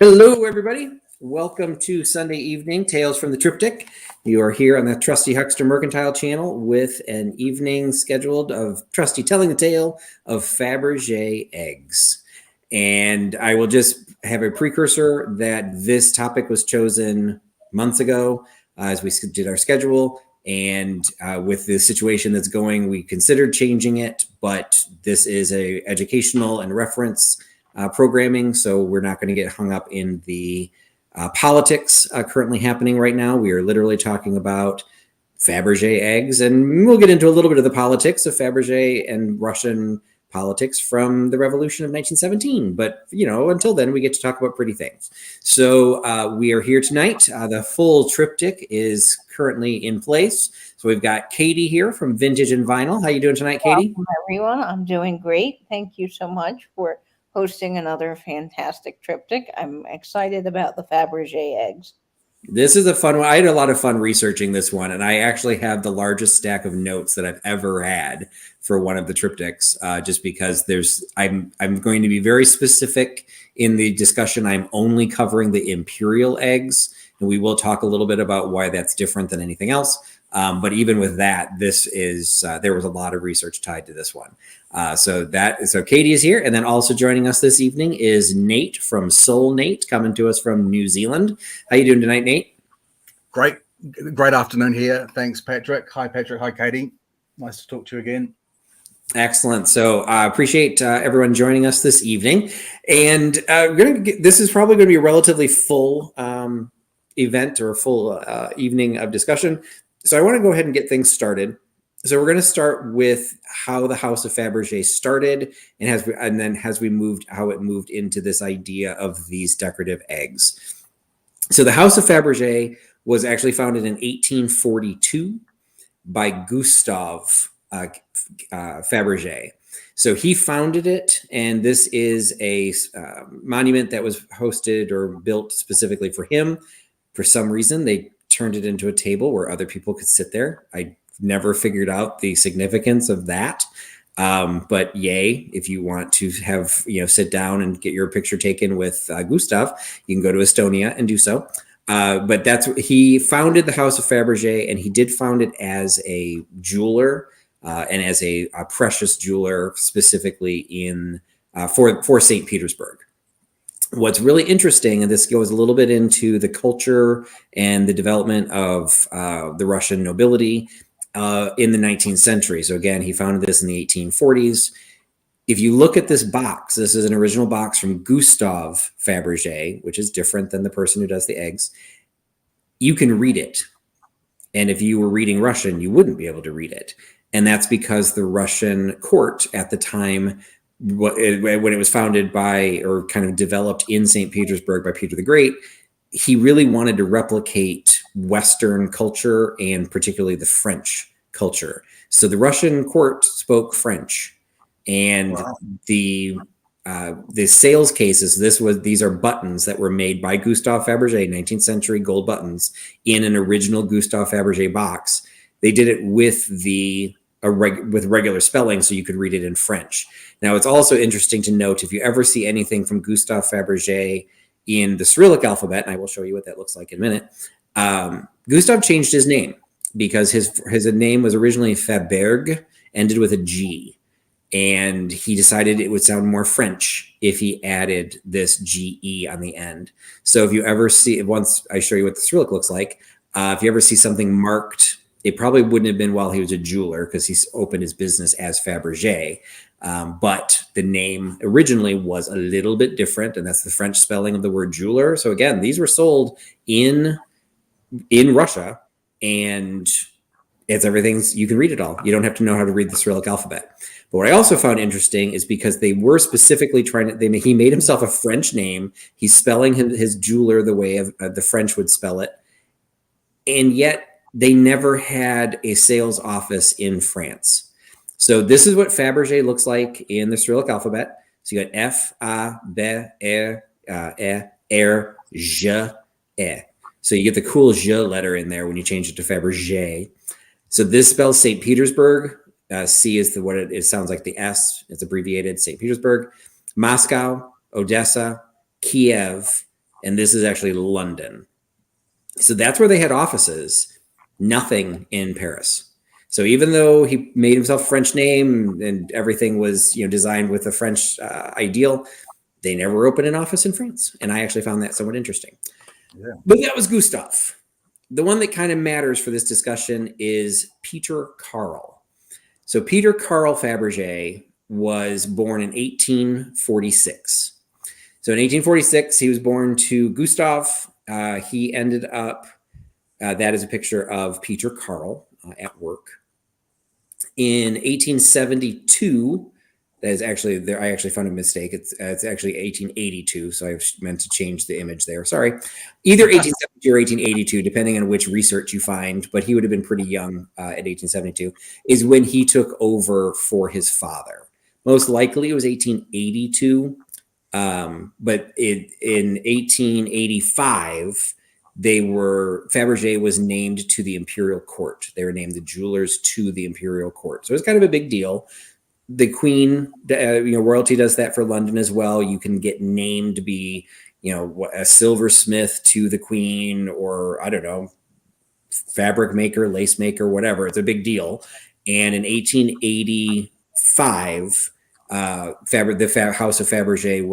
Hello, everybody. Welcome to Sunday evening Tales from the Triptych. You are here on the Trusty Huckster Mercantile channel with an evening scheduled of Trusty telling the tale of Faberge Eggs. And I will just have a precursor that this topic was chosen months ago as we did our schedule. And with the situation that's going, we considered changing it, but this is a educational and reference programming, so we're not going to get hung up in the politics currently happening right now. We are literally talking about Faberge eggs, and we'll get into a little bit of the politics of Faberge and Russian politics from the Revolution of 1917. But, you know, until then, we get to talk about pretty things. So we are here tonight. The full triptych is currently in place. So we've got Katie here from Vintage and Vinyl. How you doing tonight, Katie? Welcome, everyone. I'm doing great. Thank you so much for hosting another fantastic triptych. I'm excited about the Faberge eggs. This is a fun one. I had a lot of fun researching this one, and I actually have the largest stack of notes that I've ever had for one of the triptychs, just because I'm going to be very specific in the discussion. I'm only covering the Imperial eggs, and we will talk a little bit about why that's different than anything else. But even with that, there was a lot of research tied to this one. So Katie is here, and then also joining us this evening is Nate from Soul Nate, coming to us from New Zealand. How you doing tonight, Nate? Great afternoon here. Thanks, Patrick. Hi, Patrick. Hi, Katie. Nice to talk to you again. Excellent. So I appreciate everyone joining us this evening, and this is probably going to be a relatively full event or a full evening of discussion. So I want to go ahead and get things started. So we're going to start with how the House of Faberge started, and how it moved into this idea of these decorative eggs. So the House of Faberge was actually founded in 1842 by Gustav Faberge. So he founded it, and this is a monument that was hosted or built specifically for him. For some reason, they turned it into a table where other people could sit there. I never figured out the significance of that. But yay, if you want to have, sit down and get your picture taken with Gustav, you can go to Estonia and do so. But he founded the House of Faberge, and he did found it as a jeweler and as a precious jeweler, specifically for St. Petersburg. What's really interesting, and this goes a little bit into the culture and the development of the Russian nobility in the 19th century. So again, he founded this in the 1840s. If you look at this box, this is an original box from Gustav Faberge, which is different than the person who does the eggs. You can read it. And if you were reading Russian, you wouldn't be able to read it. And that's because the Russian court at the time, when it was founded by, or kind of developed in St. Petersburg by Peter the Great, he really wanted to replicate Western culture and particularly the French culture. So the Russian court spoke French, and Wow. the sales cases, these are buttons that were made by Gustav Faberge, 19th century gold buttons in an original Gustav Faberge box. They did it with with regular spelling, so you could read it in French. Now, it's also interesting to note, if you ever see anything from Gustav Faberge in the Cyrillic alphabet, and I will show you what that looks like in a minute, Gustav changed his name because his name was originally Faberge, ended with a G, and he decided it would sound more French if he added this GE on the end. So if you ever see, once I show you what the Cyrillic looks like, if you ever see something marked, it probably wouldn't have been while he was a jeweler, because he's opened his business as Faberge. But the name originally was a little bit different, and that's the French spelling of the word jeweler. So again, these were sold in Russia, and you can read it all. You don't have to know how to read the Cyrillic alphabet. But what I also found interesting is because they were specifically he made himself a French name. He's spelling his jeweler the way the French would spell it. And yet they never had a sales office in France. So this is what Faberge looks like in the Cyrillic alphabet. So you got F, A, B, R, J, E. So you get the cool J letter in there when you change it to Faberge. So this spells St. Petersburg. C is what it sounds like the S. It's abbreviated St. Petersburg. Moscow, Odessa, Kiev, and this is actually London. So that's where they had offices, nothing in Paris. So even though he made himself a French name and everything was, designed with a French ideal, they never opened an office in France. And I actually found that somewhat interesting. Yeah. But that was Gustave. The one that kind of matters for this discussion is Peter Carl. So Peter Carl Faberge was born in 1846. So in 1846, he was born to Gustave. He ended up, that is a picture of Peter Carl at work. In 1872, that is actually there. I actually found a mistake. It's actually 1882. So I meant to change the image there. Sorry. Either 1872 or 1882, depending on which research you find. But he would have been pretty young at 1872, is when he took over for his father. Most likely it was 1882. But in 1885, Faberge was named to the Imperial Court. They were named the jewelers to the Imperial Court. So it's kind of a big deal. The Queen, royalty does that for London as well. You can get named to be, a silversmith to the Queen, or I don't know, fabric maker, lace maker, whatever. It's a big deal. And in 1885, the House of Faberge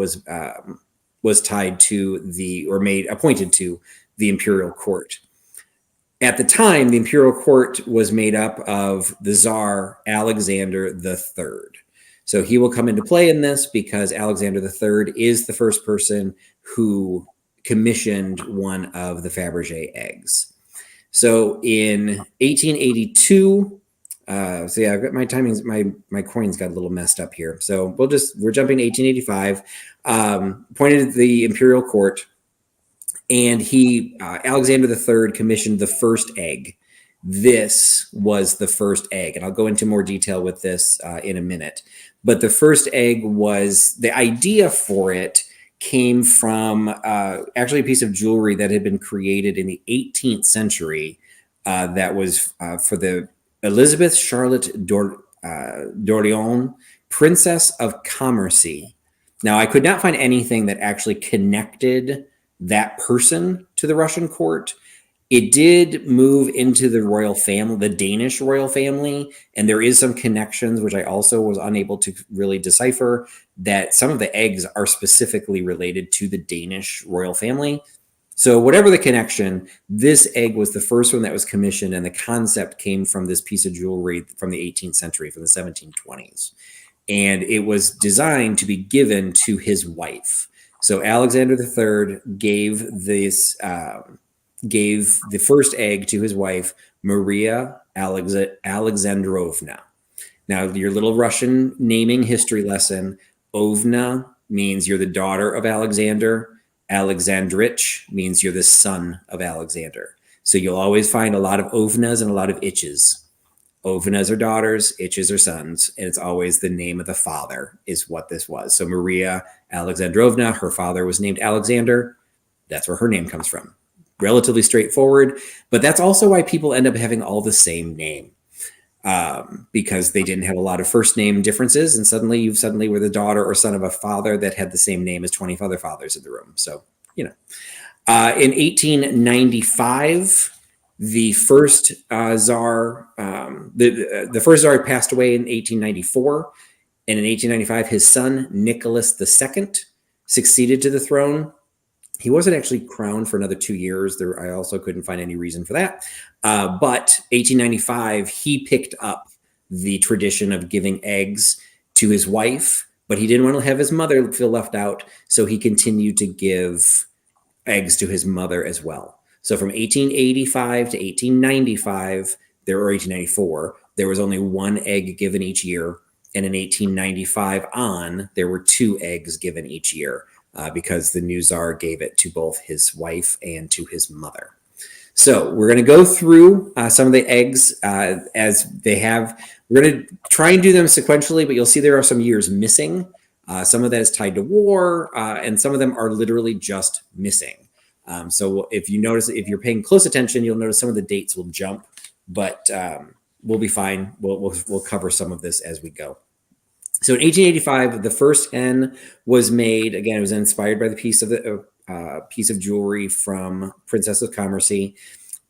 was tied to appointed to the Imperial Court. At the time, the Imperial Court was made up of the Tsar Alexander III. So he will come into play in this because Alexander III is the first person who commissioned one of the Faberge eggs. So in 1882, I've got my timings, my coins got a little messed up here. So we're jumping to 1885, appointed at the Imperial Court. And Alexander III commissioned the first egg. This was the first egg. And I'll go into more detail with this in a minute. But the first egg the idea for it came from actually a piece of jewelry that had been created in the 18th century that was for the Elizabeth Charlotte d'Orléans, Princess of Commercy. Now, I could not find anything that actually connected that person to the Russian court. It did move into the royal family, the Danish royal family, and there is some connections, which I also was unable to really decipher, that some of the eggs are specifically related to the Danish royal family. So whatever the connection, this egg was the first one that was commissioned, and the concept came from this piece of jewelry from the 18th century, from the 1720s. And it was designed to be given to his wife. So Alexander III gave the first egg to his wife, Maria Alexandrovna. Now, your little Russian naming history lesson, Ovna means you're the daughter of Alexander. Alexandrich means you're the son of Alexander. So you'll always find a lot of Ovnas and a lot of Itches. Ovnas are daughters, Itches are sons, and it's always the name of the father is what this was. So Maria Alexandrovna, her father was named Alexander. That's where her name comes from. Relatively straightforward, but that's also why people end up having all the same name, because they didn't have a lot of first name differences, and suddenly you were the daughter or son of a father that had the same name as 20 other fathers in the room. So, in 1895, the first Tsar, the first Tsar passed away in 1894, and in 1895, his son Nicholas II succeeded to the throne. He wasn't actually crowned for another 2 years. I also couldn't find any reason for that. But 1895, he picked up the tradition of giving eggs to his wife, but he didn't want to have his mother feel left out, so he continued to give eggs to his mother as well. So from 1885 to 1895, or 1894, there was only one egg given each year. And in 1895 on, there were 2 eggs given each year because the new Tsar gave it to both his wife and to his mother. So we're going to go through some of the eggs as they have. We're going to try and do them sequentially, but you'll see there are some years missing. Some of that is tied to war, and some of them are literally just missing. So if you're paying close attention, you'll notice some of the dates will jump, but we'll be fine. We'll cover some of this as we go. So in 1885, the first hen was made. Again, it was inspired by the piece of piece of jewelry from Princess of Commercy.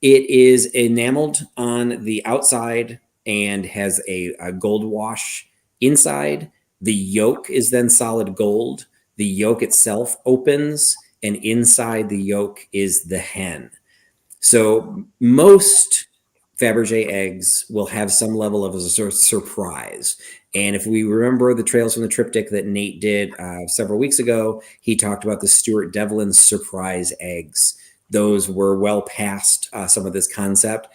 It is enameled on the outside and has a gold wash inside. The yolk is then solid gold. The yolk itself opens, and inside the yolk is the hen. So most Faberge eggs will have some level of a surprise. And if we remember the Trails from the Triptych that Nate did several weeks ago, he talked about the Stuart Devlin surprise eggs. Those were well past some of this concept.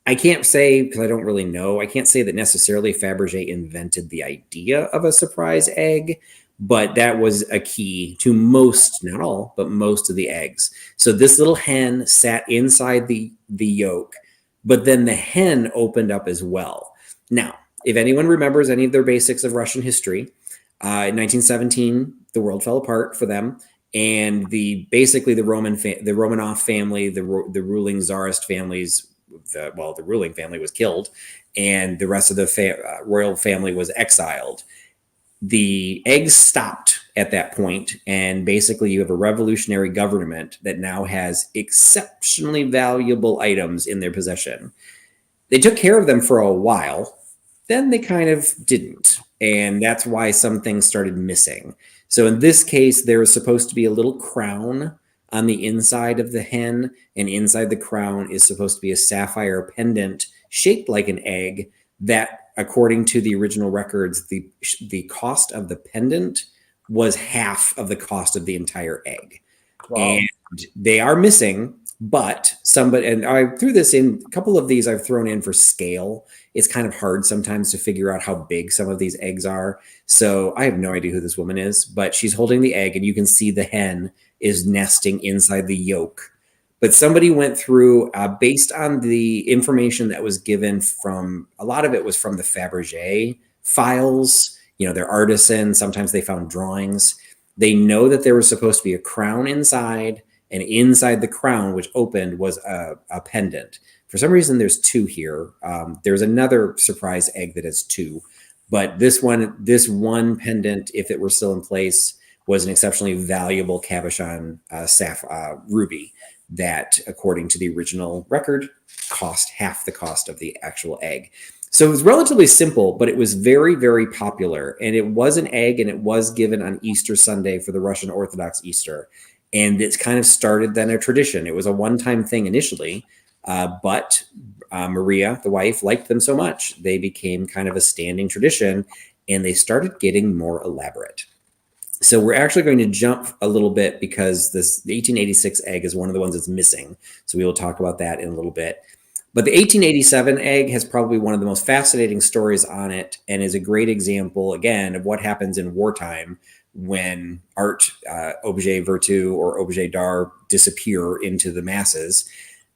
I can't say, because I don't really know, I can't say that necessarily Faberge invented the idea of a surprise egg, but that was a key to most, not all, but most of the eggs. So this little hen sat inside the yolk, but then the hen opened up as well. Now, if anyone remembers any of their basics of Russian history, in 1917, the world fell apart for them. And basically the Romanov family, the ruling Tsarist families, the ruling family was killed, and the rest of the royal family was exiled. The eggs stopped at that point, and basically you have a revolutionary government that now has exceptionally valuable items in their possession. They took care of them for a while, then they kind of didn't, and that's why some things started missing. So in this case, there was supposed to be a little crown on the inside of the hen, and inside the crown is supposed to be a sapphire pendant shaped like an egg that, according to the original records, the cost of the pendant was half of the cost of the entire egg. Wow. And they are missing, but somebody, and I threw this in, a couple of these I've thrown in for scale. It's kind of hard sometimes to figure out how big some of these eggs are. So I have no idea who this woman is, but she's holding the egg, and you can see the hen is nesting inside the yolk. But somebody went through, based on the information that was given from, a lot of it was from the Faberge files, they're artisans, sometimes they found drawings. They know that there was supposed to be a crown inside, and inside the crown, which opened, was a pendant. For some reason, there's two here. There's another surprise egg that has two, but this one pendant, if it were still in place, was an exceptionally valuable cabochon ruby that, according to the original record, cost half the cost of the actual egg. So it was relatively simple, but it was very, very popular. And it was an egg, and it was given on Easter Sunday for the Russian Orthodox Easter. And it's kind of started then a tradition. It was a one-time thing initially, but Maria, the wife, liked them so much, they became kind of a standing tradition, and they started getting more elaborate. So we're actually going to jump a little bit because the 1886 egg is one of the ones that's missing. So we will talk about that in a little bit. But the 1887 egg has probably one of the most fascinating stories on it, and is a great example, again, of what happens in wartime when art, objet vertu or objet d'art disappear into the masses.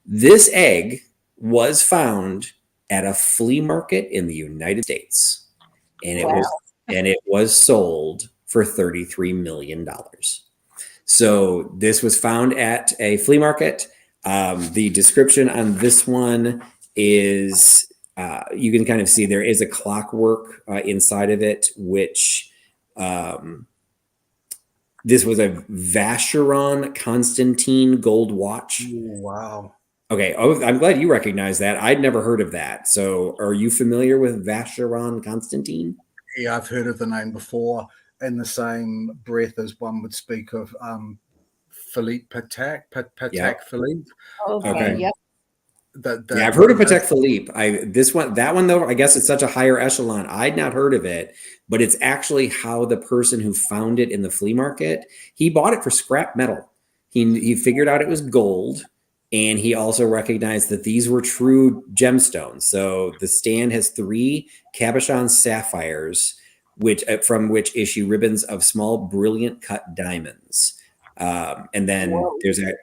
This egg was found at a flea market in the United States, and it was sold for $33 million. So this was found at a flea market. The description on this one is, you can kind of see there is a clockwork inside of it, which this was a Vasheron Constantine gold watch. Wow. Okay. Oh, I'm glad you recognize that. I'd never heard of that. So are you familiar with Vasheron Constantine? Yeah, I've heard of the name before. In the same breath as one would speak of Philippe Patek Yep. Philippe. Okay. Yep. Yeah, I've heard of Patek Philippe. That one though, I guess it's such a higher echelon. I'd not heard of it, but it's actually how the person who found it in the flea market, he bought it for scrap metal. He figured out it was gold, and he also recognized that these were true gemstones. So the stand has 3 cabochon sapphires, from which issue ribbons of small, brilliant cut diamonds. And then there's a.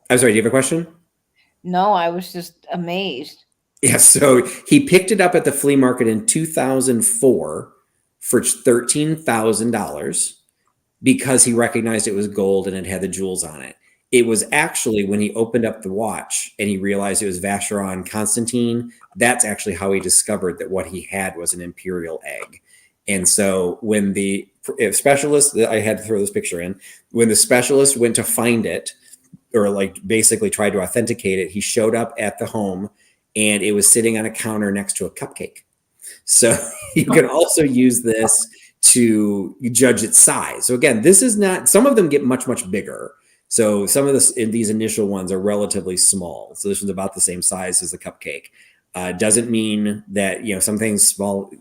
I'm sorry. Do you have a question? No, I was just amazed. Yeah. So he picked it up at the flea market in 2004 for $13,000 because he recognized it was gold and it had the jewels on it. It was actually when he opened up the watch and he realized it was Vasheron Constantine. That's actually how he discovered that what he had was an Imperial Egg. And so when the if specialists, I had to throw this picture in, when the specialist went to find it, or like basically tried to authenticate it, he showed up at the home and it was sitting on a counter next to a cupcake. So you can also use this to judge its size. So again, this is not, some of them get much, much bigger. So some of these initial ones are relatively small. So this one's about the same size as a cupcake. Doesn't mean that, some things,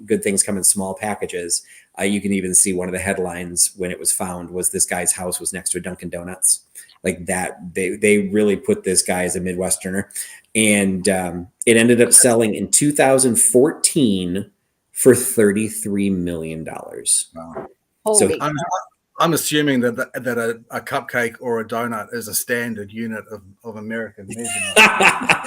good things come in small packages. You can even see one of the headlines when it was found was this guy's house was next to a Dunkin' Donuts. Like that, they really put this guy as a Midwesterner. And it ended up selling in 2014 for $33 million. Wow. So I'm assuming that a cupcake or a donut is a standard unit of American measurement.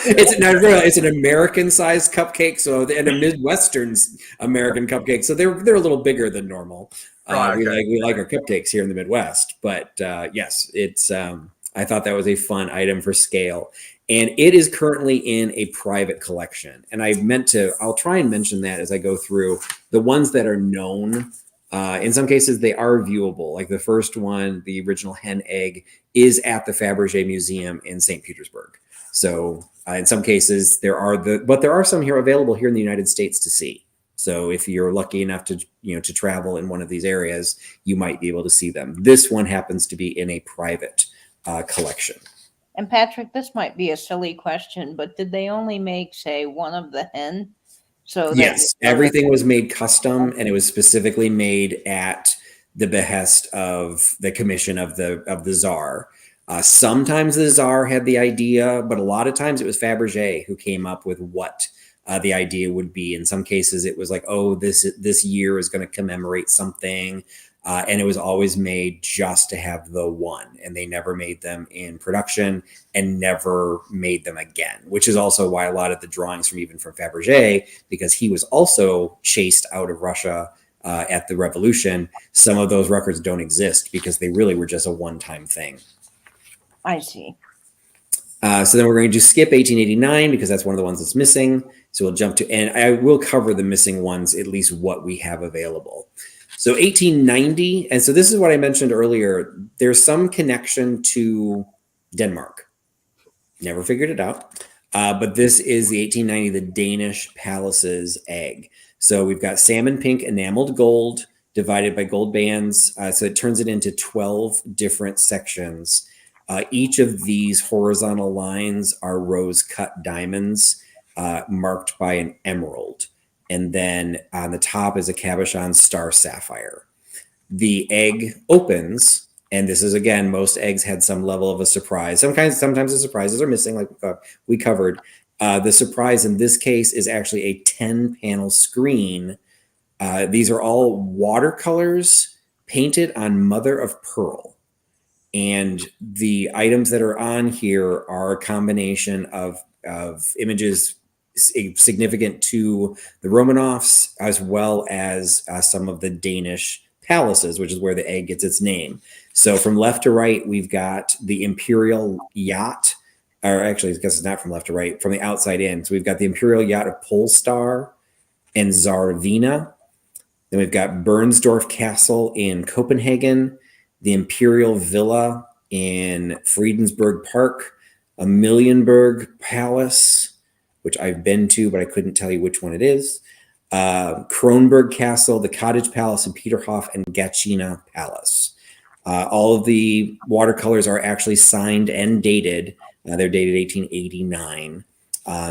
It's an American-sized cupcake, and a Midwestern American cupcake, so they're a little bigger than normal. Right, okay. We like our cupcakes here in the Midwest, but yes, it's. I thought that was a fun item for scale, and it is currently in a private collection. And I'll try and mention that as I go through the ones that are known. In some cases, they are viewable. Like the first one, the original hen egg, is at the Faberge Museum in St. Petersburg. So in some cases, there are some here available here in the United States to see. So if you're lucky enough to travel in one of these areas, you might be able to see them. This one happens to be in a private collection. And Patrick, this might be a silly question, but did they only make, say, one of the hen? So yes, everything was made custom, and it was specifically made at the behest of the commission of the Czar. Sometimes the Czar had the idea, but a lot of times it was Faberge who came up with what the idea would be. In some cases, it was like, oh, this year is going to commemorate something, and it was always made just to have the one, and they never made them in production and never made them again, which is also why a lot of the drawings from Faberge, because he was also chased out of Russia at the revolution, some of those records don't exist because they really were just a one-time thing. I see. So then we're going to skip 1889 because that's one of the ones that's missing. So we'll jump to, and I will cover the missing ones, at least what we have available. So 1890, and so this is what I mentioned earlier. There's some connection to Denmark. Never figured it out. But this is the 1890, the Danish Palace's egg. So we've got salmon pink enameled gold divided by gold bands. So it turns it into 12 different sections. Each of these horizontal lines are rose-cut diamonds marked by an emerald. And then on the top is a cabochon star sapphire. The egg opens, and this is, again, most eggs had some level of a surprise. Sometimes the surprises are missing, like we covered. The surprise in this case is actually a 10-panel screen. These are all watercolors painted on mother of pearl. And the items that are on here are a combination of images significant to the Romanovs, as well as some of the Danish palaces, which is where the egg gets its name. So from left to right, we've got the Imperial yacht, or actually, I guess it's not from left to right, from the outside in. So we've got the Imperial yacht of Polestar and Tsarevina. Then we've got Bernsdorf Castle in Copenhagen, the Imperial Villa in Friedensburg Park, Amalienburg Palace, which I've been to, but I couldn't tell you which one it is, Kronberg Castle, the Cottage Palace in Peterhof, and Gatchina Palace. All of the watercolors are actually signed and dated. They're dated 1889.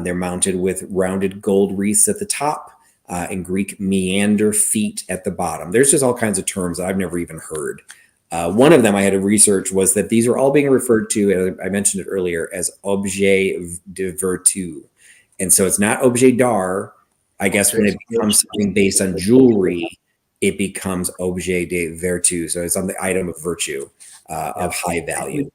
They're mounted with rounded gold wreaths at the top and Greek meander feet at the bottom. There's just all kinds of terms that I've never even heard. One of them I had to research was that these are all being referred to, and I mentioned it earlier, as objet de vertu. And so it's not objet d'art. I guess when it becomes something based on jewelry, it becomes objet de vertu. So it's on the item of virtue, of high value.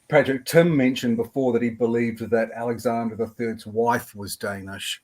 Patrick, Tim mentioned before that he believed that Alexander III's wife was Danish.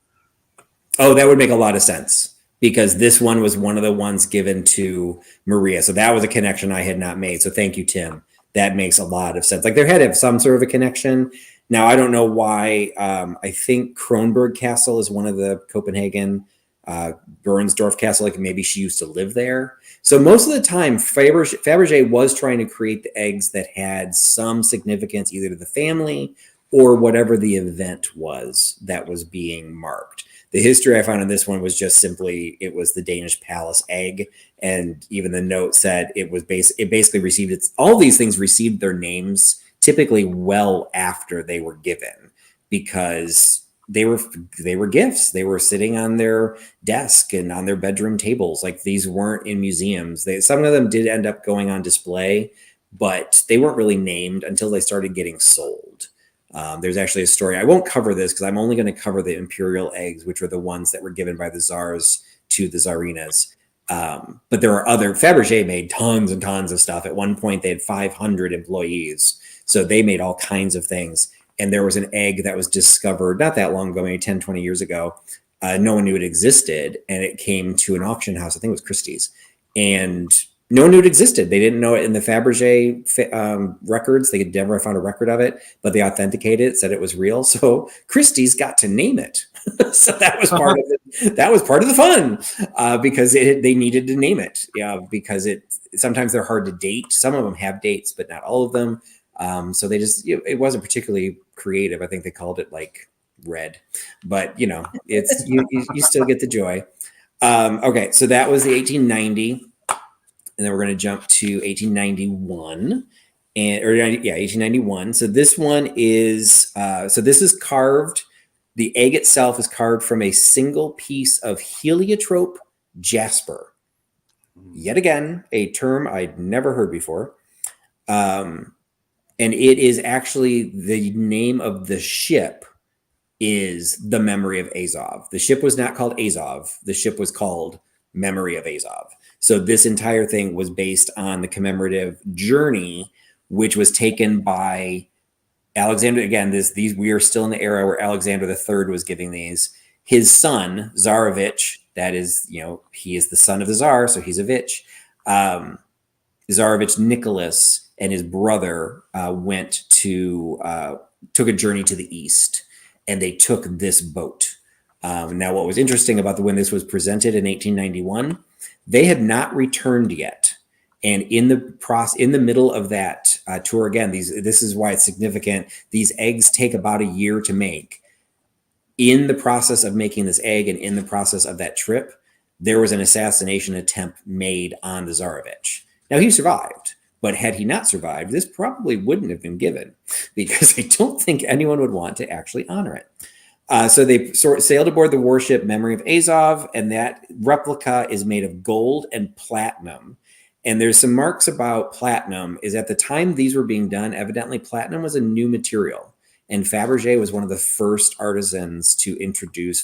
Oh, that would make a lot of sense, because this one was one of the ones given to Maria. So that was a connection I had not made. So thank you, Tim. That makes a lot of sense. Like there had to have some sort of a connection. Now, I don't know why. I think Kronberg Castle is one of the Copenhagen Bernsdorf Castle, like maybe she used to live there. So most of the time, Faberge was trying to create the eggs that had some significance either to the family or whatever the event was that was being marked. The history I found in this one was just simply, it was the Danish Palace Egg. And even the note said it basically received all these things received their names typically well after they were given, because they were gifts. They were sitting on their desk and on their bedroom tables. Like, these weren't in museums. Some of them did end up going on display, but they weren't really named until they started getting sold. There's actually a story. I won't cover this because I'm only going to cover the Imperial Eggs, which were the ones that were given by the Tsars to the Tsarinas. But there are other. Faberge made tons and tons of stuff. At one point, they had 500 employees. So they made all kinds of things. And there was an egg that was discovered not that long ago, maybe 10, 20 years ago. No one knew it existed. And it came to an auction house. I think it was Christie's. And no one knew it existed. They didn't know it in the Faberge records. They had never found a record of it, but they authenticated it, said it was real. So Christie's got to name it. So that was part of it. That was part of the fun, because they needed to name it. Yeah, because sometimes they're hard to date. Some of them have dates, but not all of them. So they just, it wasn't particularly creative. I think they called it like Red, but it's you still get the joy. Okay, so that was the 1890. And then we're going to jump to 1891 1891. So this one is, this is carved. The egg itself is carved from a single piece of heliotrope jasper. Yet again, a term I'd never heard before. And it is actually, the name of the ship is the Memory of Azov. The ship was not called Azov. The ship was called Memory of Azov. So this entire thing was based on the commemorative journey, which was taken by Alexander. Again, we are still in the era where Alexander III was giving these. His son, Zarovic, that is, he is the son of the Tsar, so he's a Vich. Zarovic Nicholas and his brother took a journey to the east, and they took this boat. Now, what was interesting about when this was presented in 1891, they had not returned yet. And in the middle of that tour, again, this is why it's significant. These eggs take about a year to make. In the process of making this egg and in the process of that trip, there was an assassination attempt made on the Zarovich. Now, he survived, but had he not survived, this probably wouldn't have been given, because I don't think anyone would want to actually honor it. So they sailed aboard the warship Memory of Azov, and that replica is made of gold and platinum. And there's some marks about platinum. Is at the time these were being done, evidently platinum was a new material, and Faberge was one of the first artisans to introduce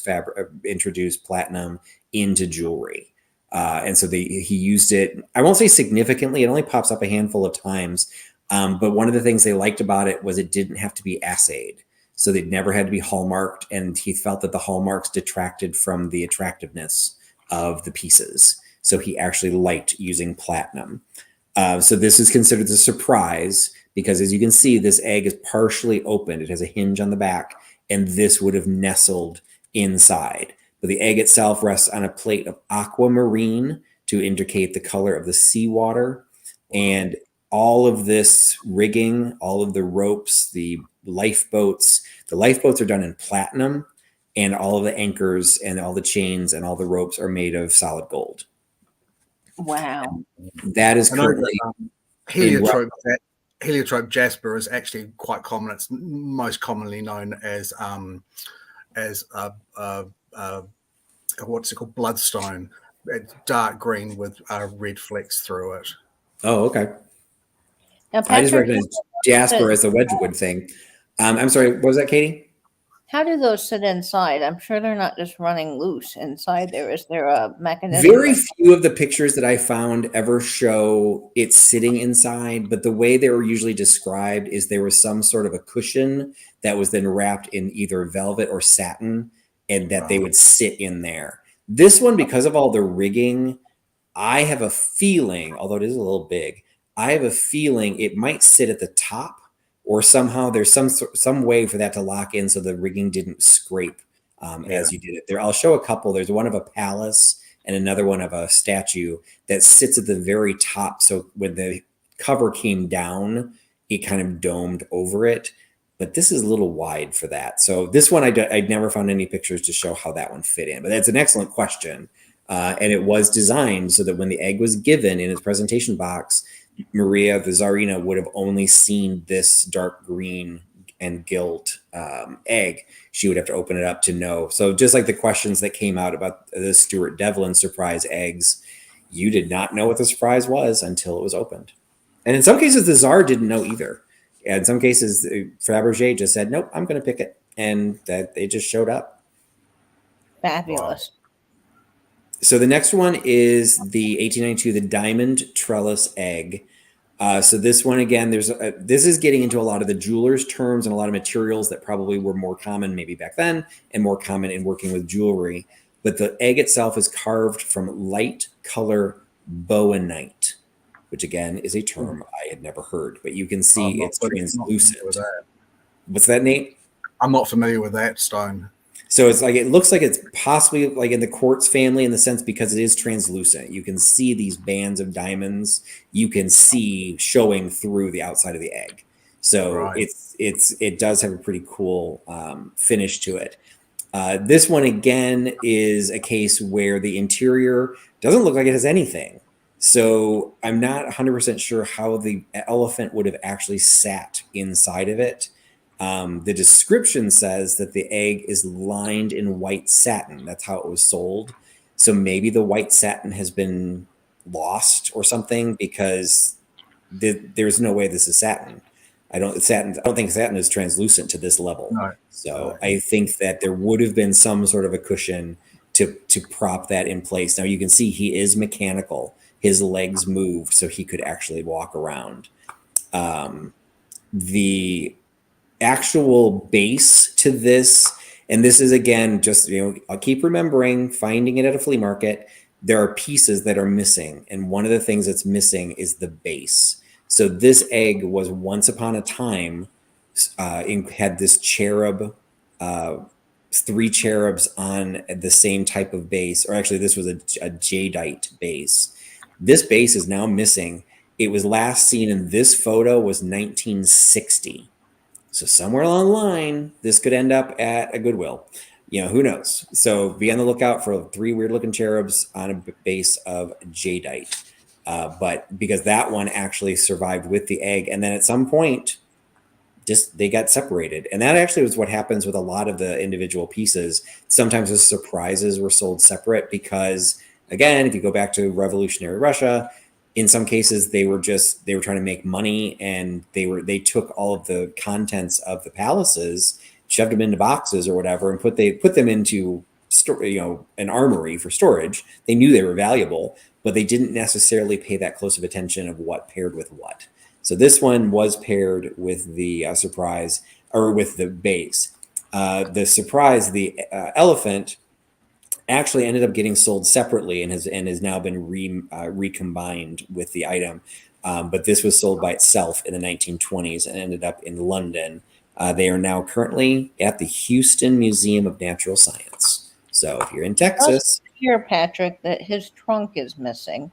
platinum into jewelry. And so he used it, I won't say significantly, it only pops up a handful of times. But one of the things they liked about it was it didn't have to be assayed. So they'd never had to be hallmarked, and he felt that the hallmarks detracted from the attractiveness of the pieces. So he actually liked using platinum. So this is considered a surprise, because as you can see, this egg is partially opened. It has a hinge on the back, and this would have nestled inside. But the egg itself rests on a plate of aquamarine to indicate the color of the seawater. And all of this rigging, all of the ropes, the lifeboats are done in platinum, and all of the anchors and all the chains and all the ropes are made of solid gold. Wow. That is currently heliotrope jasper is actually quite common. It's most commonly known as what's it called? Bloodstone. It's dark green with red flecks through it. Oh, okay. Now, I just Patrick, recognize jasper as the Wedgwood thing. I'm sorry, what was that, Katie? how do those sit inside? I'm sure they're not just running loose inside there. Is there a mechanism? Very few of the pictures that I found ever show it sitting inside, but the way they were usually described is there was some sort of a cushion that was then wrapped in either velvet or satin, and that they would sit in there. This one, because of all the rigging, I have a feeling, although it is a little big, I have a feeling it might sit at the top, or somehow there's some way for that to lock in so the rigging didn't scrape as you did it there. I'll show a couple. There's one of a palace and another one of a statue that sits at the very top. So when the cover came down, it kind of domed over it. But this is a little wide for that. So this one, I'd never found any pictures to show how that one fit in. But that's an excellent question. And it was designed so that when the egg was given in its presentation box, Maria, the Tsarina, would have only seen this dark green and gilt egg. She would have to open it up to know. So just like the questions that came out about the Stuart Devlin surprise eggs, you did not know what the surprise was until it was opened. And in some cases, the Tsar didn't know either. And in some cases, Faberge just said, nope, I'm going to pick it. And that they just showed up. Fabulous. So the next one is the 1892, the Diamond Trellis Egg. So this one, again, this is getting into a lot of the jeweler's terms and a lot of materials that probably were more common maybe back then and more common in working with jewelry. But the egg itself is carved from light color bowenite, which again is a term I had never heard, but you can see it's translucent. What's that, Nate? I'm not familiar with that stone. So it's like, it looks like it's possibly like in the quartz family in the sense because it is translucent. You can see these bands of diamonds. You can see showing through the outside of the egg. So it does have a pretty cool finish to it. This one again is a case where the interior doesn't look like it has anything. So I'm not 100% sure how the elephant would have actually sat inside of it. The description says that the egg is lined in white satin. That's how it was sold. So maybe the white satin has been lost or something because there's no way this is satin. I don't think satin is translucent to this level. No. So I think that there would have been some sort of a cushion to prop that in place. Now you can see he is mechanical. His legs moved so he could actually walk around. The actual base to this, and this is again just, I'll keep remembering finding it at a flea market, there are pieces that are missing, and one of the things that's missing is the base. So this egg was once upon a time had this cherub, 3 cherubs on the same type of base, or actually this was a jadeite base. This base is now missing. It was last seen in this photo was 1960. So somewhere along the line, this could end up at a Goodwill. Who knows? So be on the lookout for 3 weird-looking cherubs on a base of jadeite. But because that one actually survived with the egg, and then at some point, they got separated. And that actually was what happens with a lot of the individual pieces. Sometimes the surprises were sold separate because, again, if you go back to revolutionary Russia, in some cases, they were trying to make money, and they took all of the contents of the palaces, shoved them into boxes or whatever, and put them into an armory for storage. They knew they were valuable, but they didn't necessarily pay that close of attention of what paired with what. So this one was paired with the surprise, or with the base. The surprise, the elephant, actually ended up getting sold separately and has now been recombined with the item. But this was sold by itself in the 1920s and ended up in London. They are now currently at the Houston Museum of Natural Science. So if you're in Texas, here, Patrick, that his trunk is missing.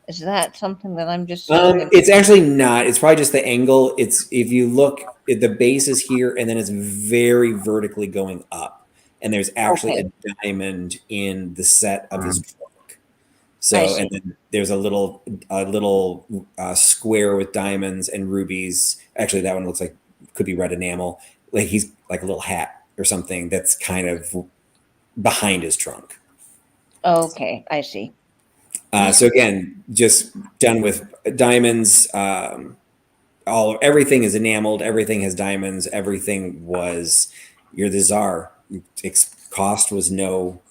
Is that something that I'm just? It's actually not. It's probably just the angle. If you look, the base is here, and then it's very vertically going up. And there's actually a diamond in the set of his trunk. So, and then there's a little square with diamonds and rubies. Actually, that one looks like could be red enamel. Like he's like a little hat or something that's kind of behind his trunk. Okay, I see. So again, just done with diamonds. Everything is enameled. Everything has diamonds. Everything was. You're the czar. Cost was no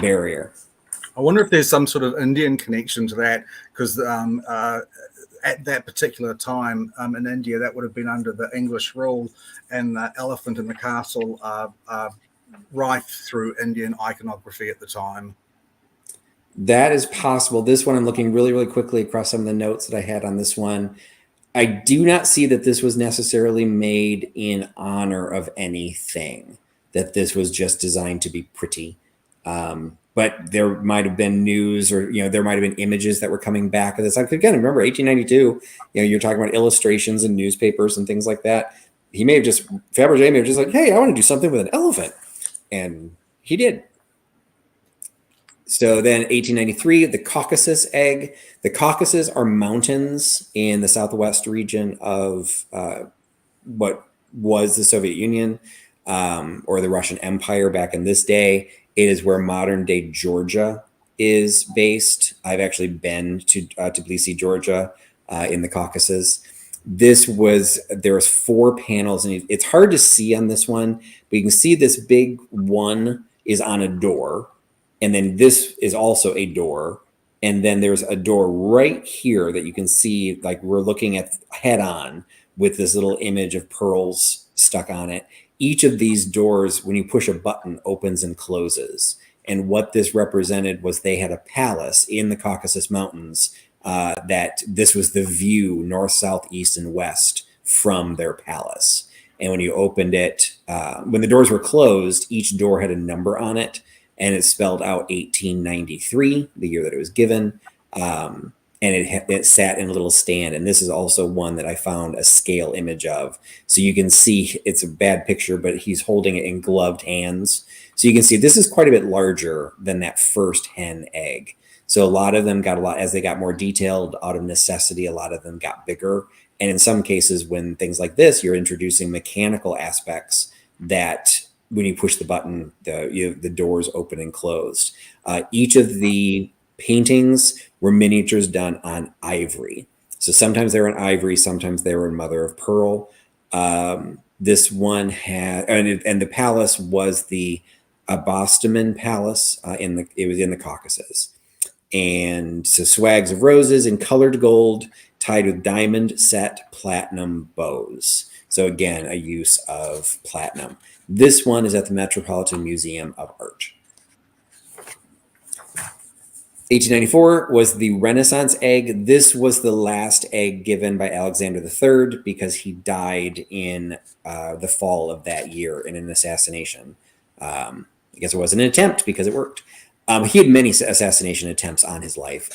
barrier. I wonder if there's some sort of Indian connection to that, because at that particular time in India, that would have been under the English rule, and the elephant in the castle are rife through Indian iconography at the time. That is possible. This one, I'm looking really, really quickly across some of the notes that I had on this one. I do not see that this was necessarily made in honor of anything. that this was just designed to be pretty. But there might have been news, or there might have been images that were coming back of this. Again, remember 1892. You're talking about illustrations in newspapers and things like that. Faberge may have just like, hey, I want to do something with an elephant, and he did. So then 1893, the Caucasus egg. The Caucasus are mountains in the southwest region of what was the Soviet Union, or the Russian Empire back in this day. It is where modern day Georgia is based. I've actually been to Tbilisi, Georgia, in the Caucasus. There was 4 panels, and it's hard to see on this one, but you can see this big one is on a door. And then this is also a door. And then there's a door right here that you can see, like we're looking at head on, with this little image of pearls stuck on it. Each of these doors, when you push a button, opens and closes. And what this represented was they had a palace in the Caucasus Mountains, that this was the view north, south, east, and west from their palace. And when you opened it, when the doors were closed, each door had a number on it. And it spelled out 1893, the year that it was given. And it sat in a little stand. And this is also one that I found a scale image of. So you can see, it's a bad picture, but he's holding it in gloved hands. So you can see this is quite a bit larger than that first hen egg. So a lot of them got as they got more detailed out of necessity, a lot of them got bigger. And in some cases, when things like this, you're introducing mechanical aspects that when you push the button, the doors open and closed. Each of the paintings were miniatures done on ivory. So sometimes they were in ivory, sometimes they were in mother of pearl. This one had, and the palace was the Abostaman Palace. It was in the Caucasus. And so swags of roses in colored gold tied with diamond set platinum bows. So again, a use of platinum. This one is at the Metropolitan Museum of Art. 1894 was the Renaissance egg. This was the last egg given by Alexander III because he died in the fall of that year in an assassination. I guess it was an attempt because it worked. He had many assassination attempts on his life.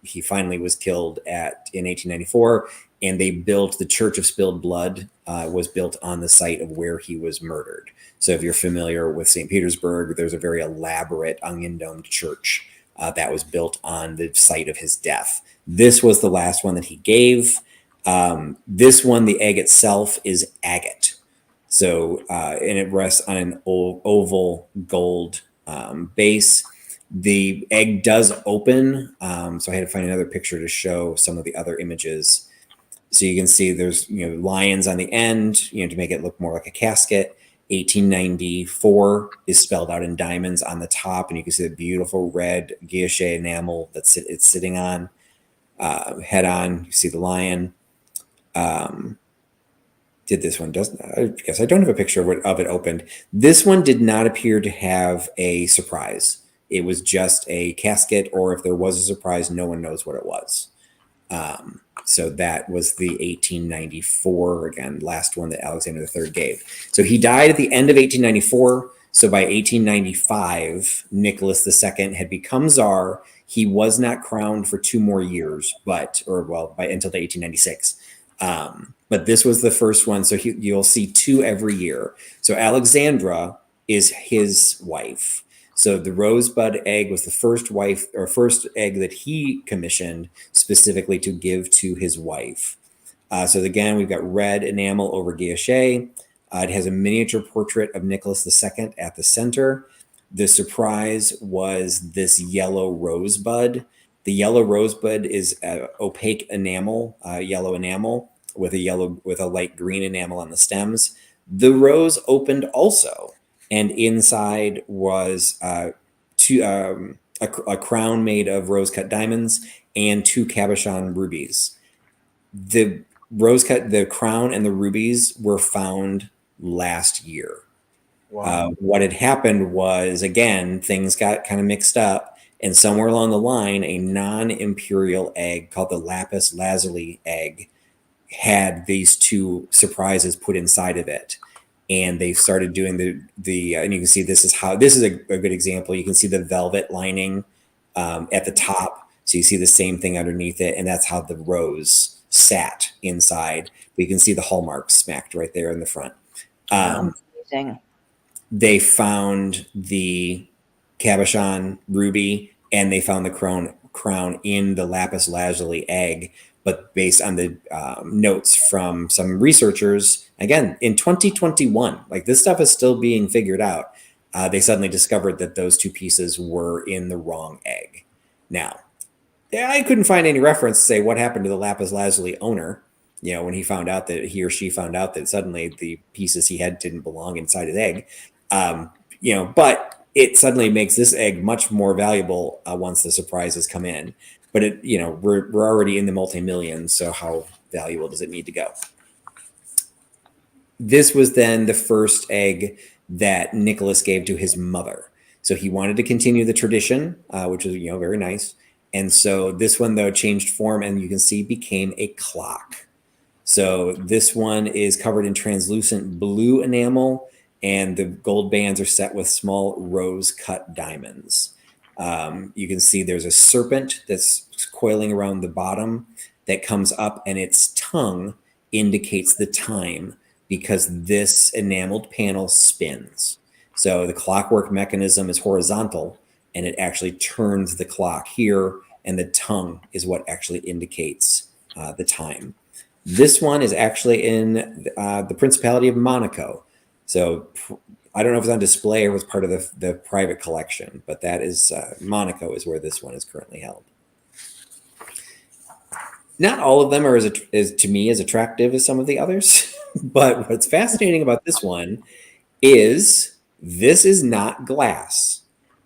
He finally was killed in 1894, and they built the Church of Spilled Blood, was built on the site of where he was murdered. So if you're familiar with St. Petersburg, there's a very elaborate onion-domed church that was built on the site of his death. This was the last one that he gave. This one, the egg itself, is agate. So, and it rests on an oval gold base. The egg does open. So I had to find another picture to show some of the other images. So you can see there's lions on the end, to make it look more like a casket. 1894 is spelled out in diamonds on the top, and you can see the beautiful red guilloche enamel that it's sitting on. Head on, you see the lion. Did this one doesn't? I guess I don't have a picture of it opened. This one did not appear to have a surprise. It was just a casket, or if there was a surprise, no one knows what it was. So that was the 1894, again, last one that Alexander III gave. So he died at the end of 1894. So by 1895, Nicholas II had become Czar. He was not crowned for 2 more years, until 1896. But this was the first one. So you'll see 2 every year. So Alexandra is his wife. So the Rosebud Egg was the first egg that he commissioned specifically to give to his wife. So again, we've got red enamel over guilloche. It has a miniature portrait of Nicholas II at the center. The surprise was this yellow rosebud. The yellow rosebud is opaque enamel, yellow enamel with a light green enamel on the stems. The rose opened also. And inside was a crown made of rose-cut diamonds and 2 cabochon rubies. The crown and the rubies were found last year. Wow. What had happened was, again, things got kind of mixed up, and somewhere along the line, a non-imperial egg called the Lapis Lazuli Egg had these 2 surprises put inside of it. and they started doing the and you can see this is a good example. You can see the velvet lining at the top, so you see the same thing underneath it, and that's how the rose sat inside. But you can see the hallmark smacked right there in the front. Amazing. They found the cabochon ruby, and they found the crown in the lapis lazuli egg. But based on the notes from some researchers, again, in 2021, like this stuff is still being figured out, they suddenly discovered that those two pieces were in the wrong egg. Now, I couldn't find any reference to say what happened to the lapis lazuli owner, when he found out that he or she found out that suddenly the pieces he had didn't belong inside his egg. But it suddenly makes this egg much more valuable once the surprises come in. But we're already in the multi-millions, so how valuable does it need to go? This was then the first egg that Nicholas gave to his mother. So he wanted to continue the tradition, which was very nice. And so this one, though, changed form, and you can see became a clock. So this one is covered in translucent blue enamel, and the gold bands are set with small rose-cut diamonds. You can see there's a serpent that's coiling around the bottom that comes up, and its tongue indicates the time because this enameled panel spins. So the clockwork mechanism is horizontal, and it actually turns the clock here, and the tongue is what actually indicates the time. This one is actually in the Principality of Monaco. So I don't know if it's on display or was part of the private collection, but that is Monaco is where this one is currently held. Not all of them are to me as attractive as some of the others, but what's fascinating about this one is this is not glass.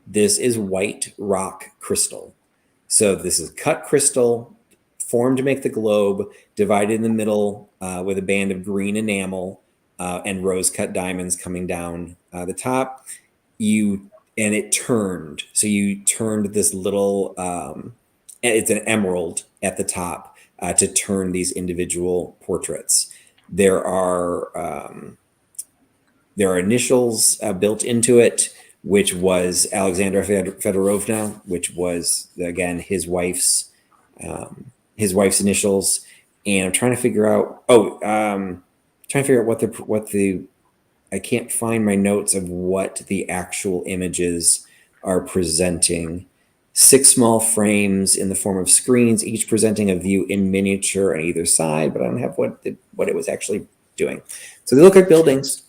This is white rock crystal. So this is cut crystal formed to make the globe, divided in the middle with a band of green enamel and rose-cut diamonds coming down the top. And it turned. So you turned this little, it's an emerald at the top to turn these individual portraits. There are initials built into it, which was Alexandra Fedorovna, which was again his wife's initials. And I'm trying to figure out. I can't find my notes of what the actual images are presenting. 6 small frames in the form of screens, each presenting a view in miniature on either side, but I don't have what it was actually doing. So they look like buildings.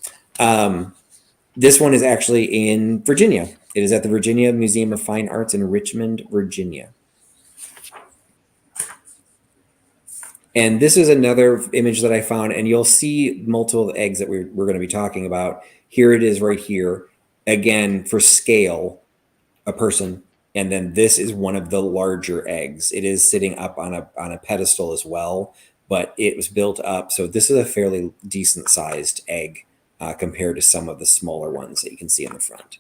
This one is actually in Virginia. It is at the Virginia Museum of Fine Arts in Richmond, Virginia. And this is another image that I found, and you'll see multiple eggs that we're going to be talking about. Here it is right here. Again, for scale, a person. And then this is one of the larger eggs. It is sitting up on a pedestal as well, but it was built up. So this is a fairly decent sized egg compared to some of the smaller ones that you can see in the front.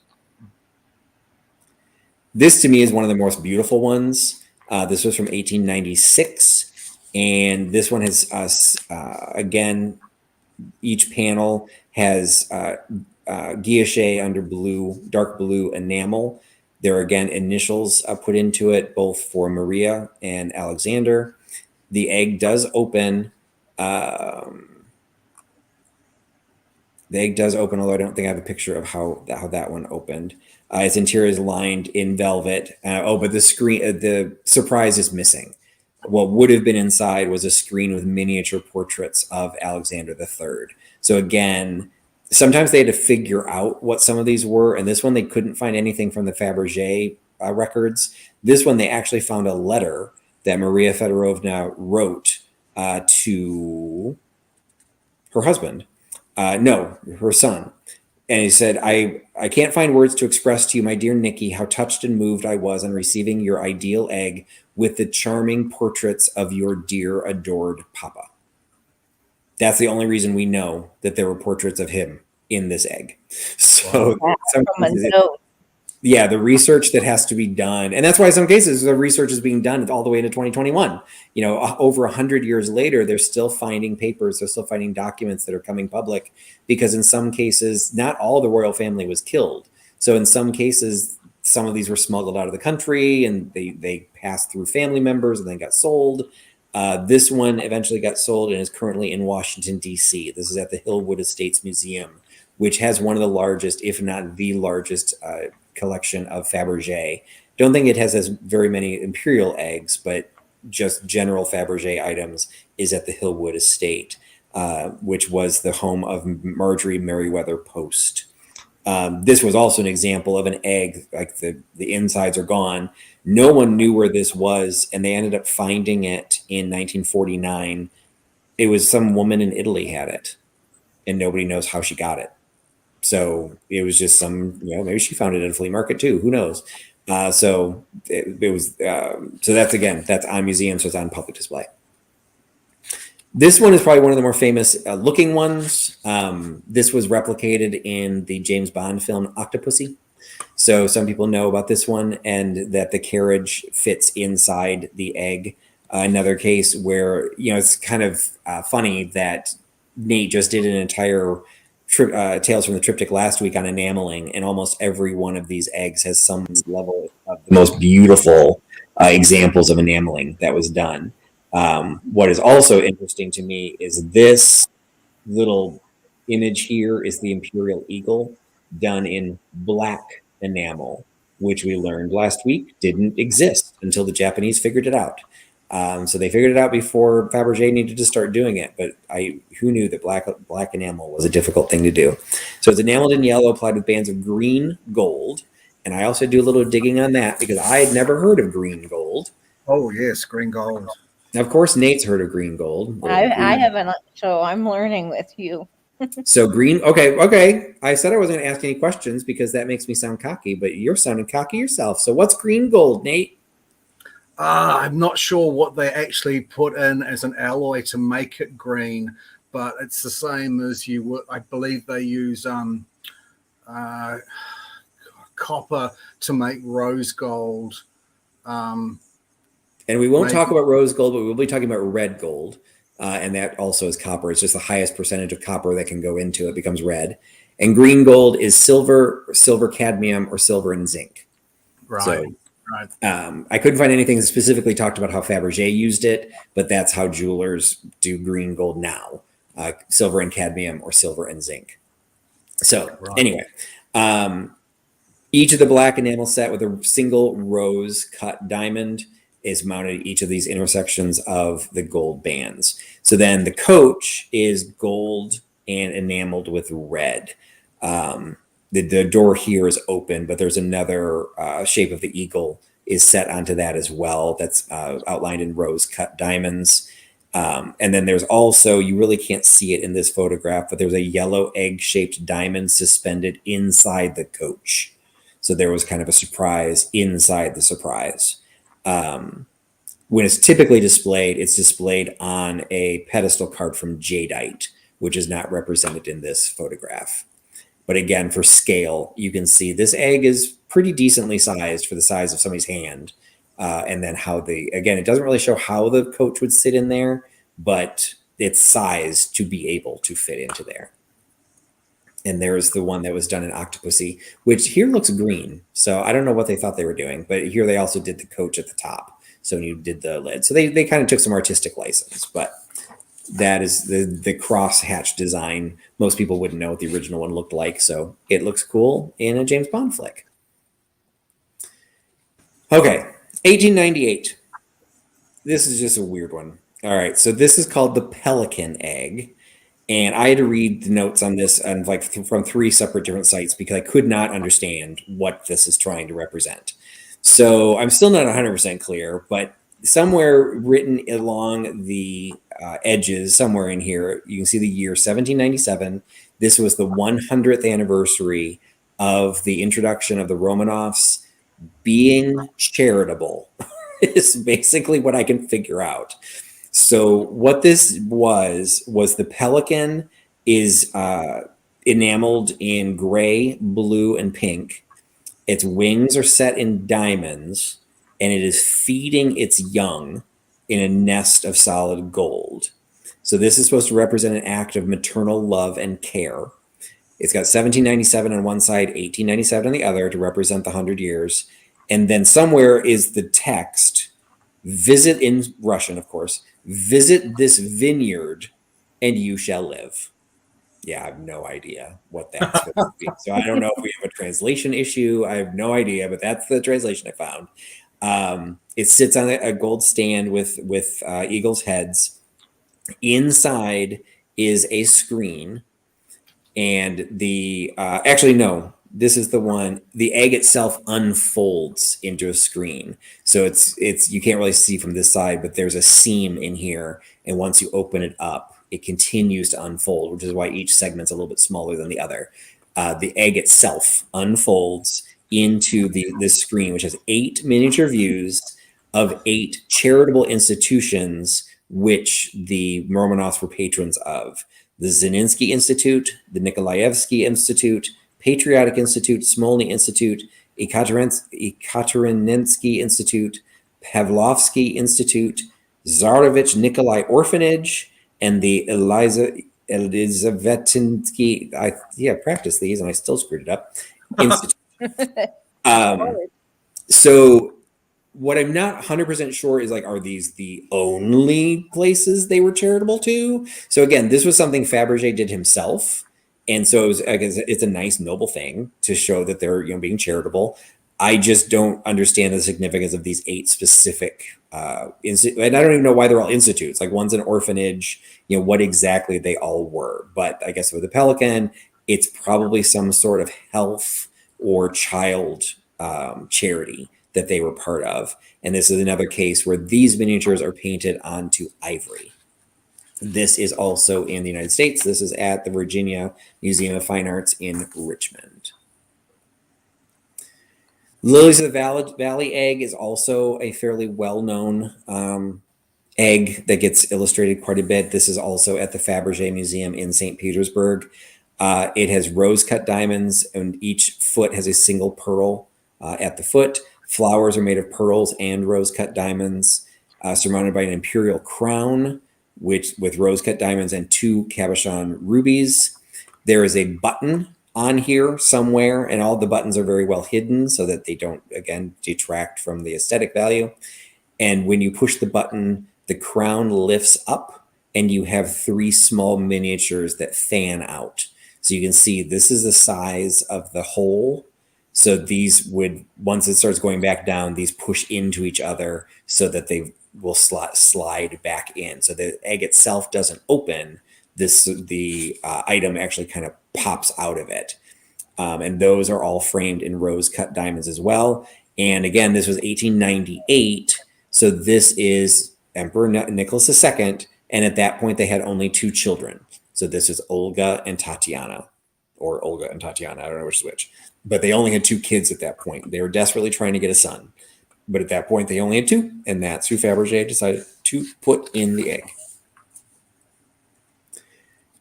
This to me is one of the most beautiful ones. This was from 1896. And this one has, again, each panel has guilloche under dark blue enamel. There are, again, initials put into it, both for Maria and Alexander. The egg does open. Although I don't think I have a picture of how that one opened. Its interior is lined in velvet. But the surprise is missing. What would have been inside was a screen with miniature portraits of Alexander III. So again, sometimes they had to figure out what some of these were. And this one, they couldn't find anything from the Faberge records. This one, they actually found a letter that Maria Fedorovna wrote to her husband. Her son. And he said, I can't find words to express to you, my dear Nikki, how touched and moved I was on receiving your ideal egg with the charming portraits of your dear, adored Papa. That's the only reason we know that there were portraits of him in this egg. So Yeah, the research that has to be done, and that's why in some cases the research is being done all the way into 2021. Over 100 years later, they're still finding papers, they're still finding documents that are coming public, because in some cases, not all the royal family was killed. So in some cases, some of these were smuggled out of the country, and they passed through family members and then got sold. This one eventually got sold and is currently in Washington, D.C. This is at the Hillwood Estates Museum, which has one of the largest, if not the largest, collection of Faberge. Don't think it has as very many Imperial eggs, but just general Faberge items is at the Hillwood Estate, which was the home of Marjorie Merriweather Post. This was also an example of an egg, like the insides are gone. No one knew where this was, and they ended up finding it in 1949. It was some woman in Italy had it, and nobody knows how she got it. So it was just maybe she found it at a flea market too. Who knows? So that's on museum, so it's on public display. This one is probably one of the more famous looking ones. This was replicated in the James Bond film Octopussy. So some people know about this one, and that the carriage fits inside the egg. Another case where, it's kind of funny that Nate just did an entire Tales from the Triptych last week on enameling, and almost every one of these eggs has some level of the most beautiful examples of enameling that was done. What is also interesting to me is this little image here is the Imperial Eagle done in black enamel, which we learned last week didn't exist until the Japanese figured it out. So they figured it out before Faberge needed to start doing it, but who knew that black enamel was a difficult thing to do? So it's enameled in yellow, applied with bands of green gold, and I also do a little digging on that because I had never heard of green gold. Oh yes, green gold. Now, of course, Nate's heard of green gold. I haven't, so I'm learning with you. So green, okay. I said I wasn't going to ask any questions because that makes me sound cocky, but you're sounding cocky yourself. So what's green gold, Nate? I'm not sure what they actually put in as an alloy to make it green, but it's the same as you would. I believe they use copper to make rose gold. And we won't talk about rose gold, but we'll be talking about red gold. And that also is copper. It's just the highest percentage of copper that can go into it becomes red. And green gold is silver, cadmium, or silver and zinc. Right. So, I couldn't find anything that specifically talked about how Faberge used it, but that's how jewelers do green gold now. Silver and cadmium or silver and zinc. So anyway, each of the black enamel set with a single rose cut diamond is mounted at each of these intersections of the gold bands. So then the coach is gold and enameled with red. The door here is open, but there's another shape of the eagle is set onto that as well. That's outlined in rose cut diamonds. And then there's also, you really can't see it in this photograph, but there's a yellow egg-shaped diamond suspended inside the coach. So there was kind of a surprise inside the surprise. When it's typically displayed, it's displayed on a pedestal carved from jadeite, which is not represented in this photograph. But again, for scale, you can see this egg is pretty decently sized for the size of somebody's hand. And then again, it doesn't really show how the coach would sit in there, but it's sized to be able to fit into there. And there's the one that was done in Octopussy, which here looks green. So I don't know what they thought they were doing, but here they also did the coach at the top. So you did the lid. So they kind of took some artistic license, but that is the cross-hatch design. Most people wouldn't know what the original one looked like, so it looks cool in a James Bond flick. Okay, 1898. This is just a weird one. All right, so this is called the Pelican Egg, and I had to read the notes on this and from three separate different sites because I could not understand what this is trying to represent. So I'm still not 100% clear, but somewhere written along the edges, somewhere in here, you can see the year 1797. This was the 100th anniversary of the introduction of the Romanovs being charitable, is basically what I can figure out. So what this was the pelican is enameled in gray, blue, and pink. Its wings are set in diamonds, and it is feeding its young in a nest of solid gold. So this is supposed to represent an act of maternal love and care. It's got 1797 on one side, 1897 on the other to represent the 100 years. And then somewhere is the text, visit in Russian, of course, visit this vineyard and you shall live. Yeah, I have no idea what that's supposed to be. So I don't know if we have a translation issue. I have no idea, but that's the translation I found. It sits on a gold stand with eagles' heads. Inside is a screen, and actually no, this is the one. The egg itself unfolds into a screen, so it's you can't really see from this side, but there's a seam in here, and once you open it up, it continues to unfold, which is why each segment's a little bit smaller than the other. The egg itself unfolds into this screen, which has 8 miniature views of 8 charitable institutions which the Romanovs were patrons of: the Zeninsky Institute, the Nikolaevsky Institute, Patriotic Institute, Smolny Institute, Ekaterinensky Institute, Pavlovsky Institute, Zarovic Nikolai Orphanage, and the Elizavetinsky, I practiced these and I still screwed it up, Institute. So what I'm not 100% sure is, like, are these the only places they were charitable to? So again, this was something Faberge did himself. And so it was, I guess, it's a nice, noble thing to show that they're, being charitable. I just don't understand the significance of these 8 specific and I don't even know why they're all institutes. Like, one's an orphanage, what exactly they all were. But I guess with the Pelican, it's probably some sort of health or child charity that they were part of. And this is another case where these miniatures are painted onto ivory. This is also in the United States. This is at the Virginia Museum of Fine Arts in Richmond. Lilies of the Valley egg is also a fairly well-known egg that gets illustrated quite a bit. This is also at the Faberge Museum in St. Petersburg. It has rose-cut diamonds, and each foot has a single pearl at the foot. Flowers are made of pearls and rose-cut diamonds, surmounted by an imperial crown, with rose-cut diamonds and 2 cabochon rubies. There is a button on here somewhere, and all the buttons are very well hidden so that they don't, again, detract from the aesthetic value. And when you push the button, the crown lifts up, and you have 3 small miniatures that fan out. So you can see this is the size of the hole. So these would, once it starts going back down, these push into each other so that they will slide back in. So the egg itself doesn't open. The item actually kind of pops out of it. And those are all framed in rose-cut diamonds as well. And again, this was 1898. So this is Emperor Nicholas II. And at that point, they had only 2 children. So this is Olga and Tatiana, or Olga and Tatiana. I don't know which is which. But they only had 2 kids at that point. They were desperately trying to get a son. But at that point, they only had 2. And that's who Faberge decided to put in the egg.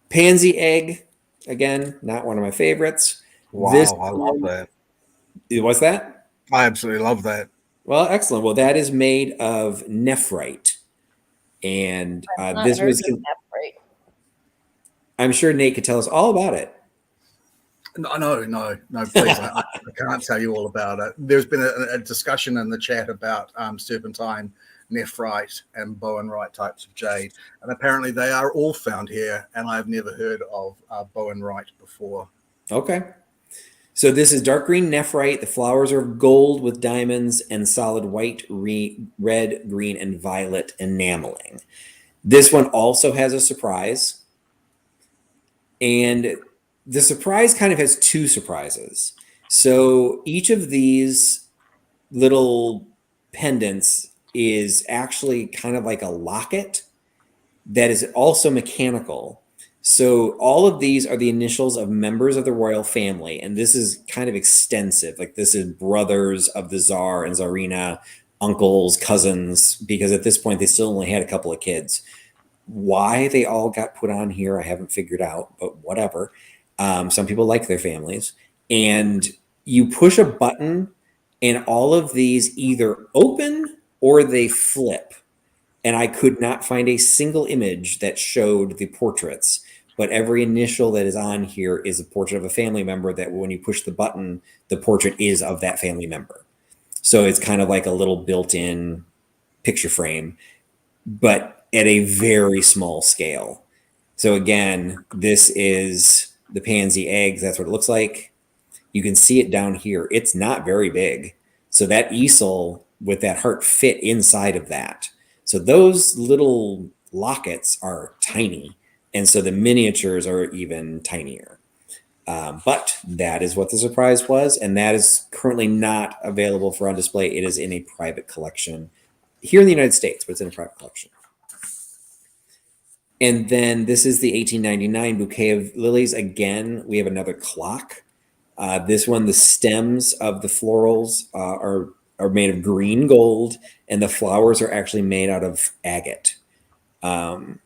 Pansy egg, again, not one of my favorites. Wow, I love that. What's that? I absolutely love that. Well, excellent. Well, that is made of nephrite. And this was... nephrite. I'm sure Nate could tell us all about it. No, please. I can't tell you all about it. There's been a discussion in the chat about serpentine, nephrite, and bowenite types of jade. And apparently they are all found here, and I've never heard of bowenite before. Okay. So this is dark green nephrite. The flowers are gold with diamonds and solid white, red, green, and violet enameling. This one also has a surprise. And the surprise kind of has 2 surprises. So each of these little pendants is actually kind of like a locket that is also mechanical. So all of these are the initials of members of the royal family. And this is kind of extensive. Like, this is brothers of the Tsar and Tsarina, uncles, cousins, because at this point they still only had a couple of kids. Why they all got put on here, I haven't figured out, but whatever. Some people like their families. And you push a button and all of these either open or they flip. And I could not find a single image that showed the portraits, but every initial that is on here is a portrait of a family member that when you push the button, the portrait is of that family member. So it's kind of like a little built-in picture frame, but at a very small scale. So again, this is the Pansy Eggs. That's what it looks like. You can see it down here. It's not very big. So that easel with that heart fit inside of that. So those little lockets are tiny. And so the miniatures are even tinier. But that is what the surprise was. And that is currently not available for on display. It is in a private collection here in the United States, but it's in a private collection. And then this is the 1899 Bouquet of Lilies. Again, we have another clock. This one, the stems of the florals are made of green gold, and the flowers are actually made out of agate. It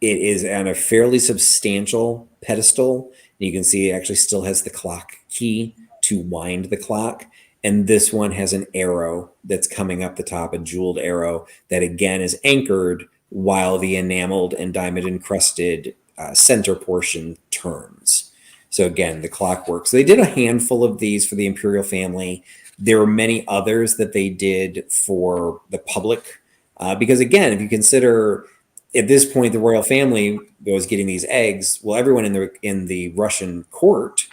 is on a fairly substantial pedestal. You can see it actually still has the clock key to wind the clock. And this one has an arrow that's coming up the top, a jeweled arrow that again is anchored while the enameled and diamond encrusted center portion turns. So again, the clock works. So they did a handful of these for the imperial family. There were many others that they did for the public. Because again, if you consider at this point, the royal family was getting these eggs. Well, everyone in the Russian court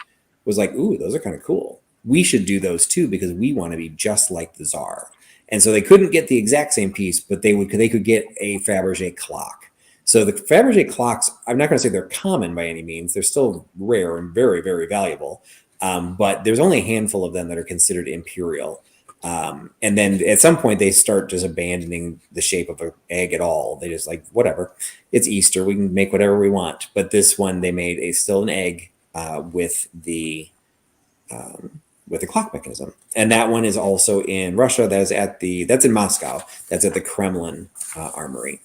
was like, ooh, those are kind of cool. We should do those too, because we want to be just like the Czar. And so they couldn't get the exact same piece, but they could get a Faberge clock. So the Faberge clocks, I'm not going to say they're common by any means. They're still rare and very, very valuable. But there's only a handful of them that are considered imperial. And then at some point they start just abandoning the shape of an egg at all. They just like, whatever, it's Easter. We can make whatever we want. But this one, they made still an egg with the clock mechanism. And that one is also in Russia. That's in Moscow. That's at the Kremlin Armory.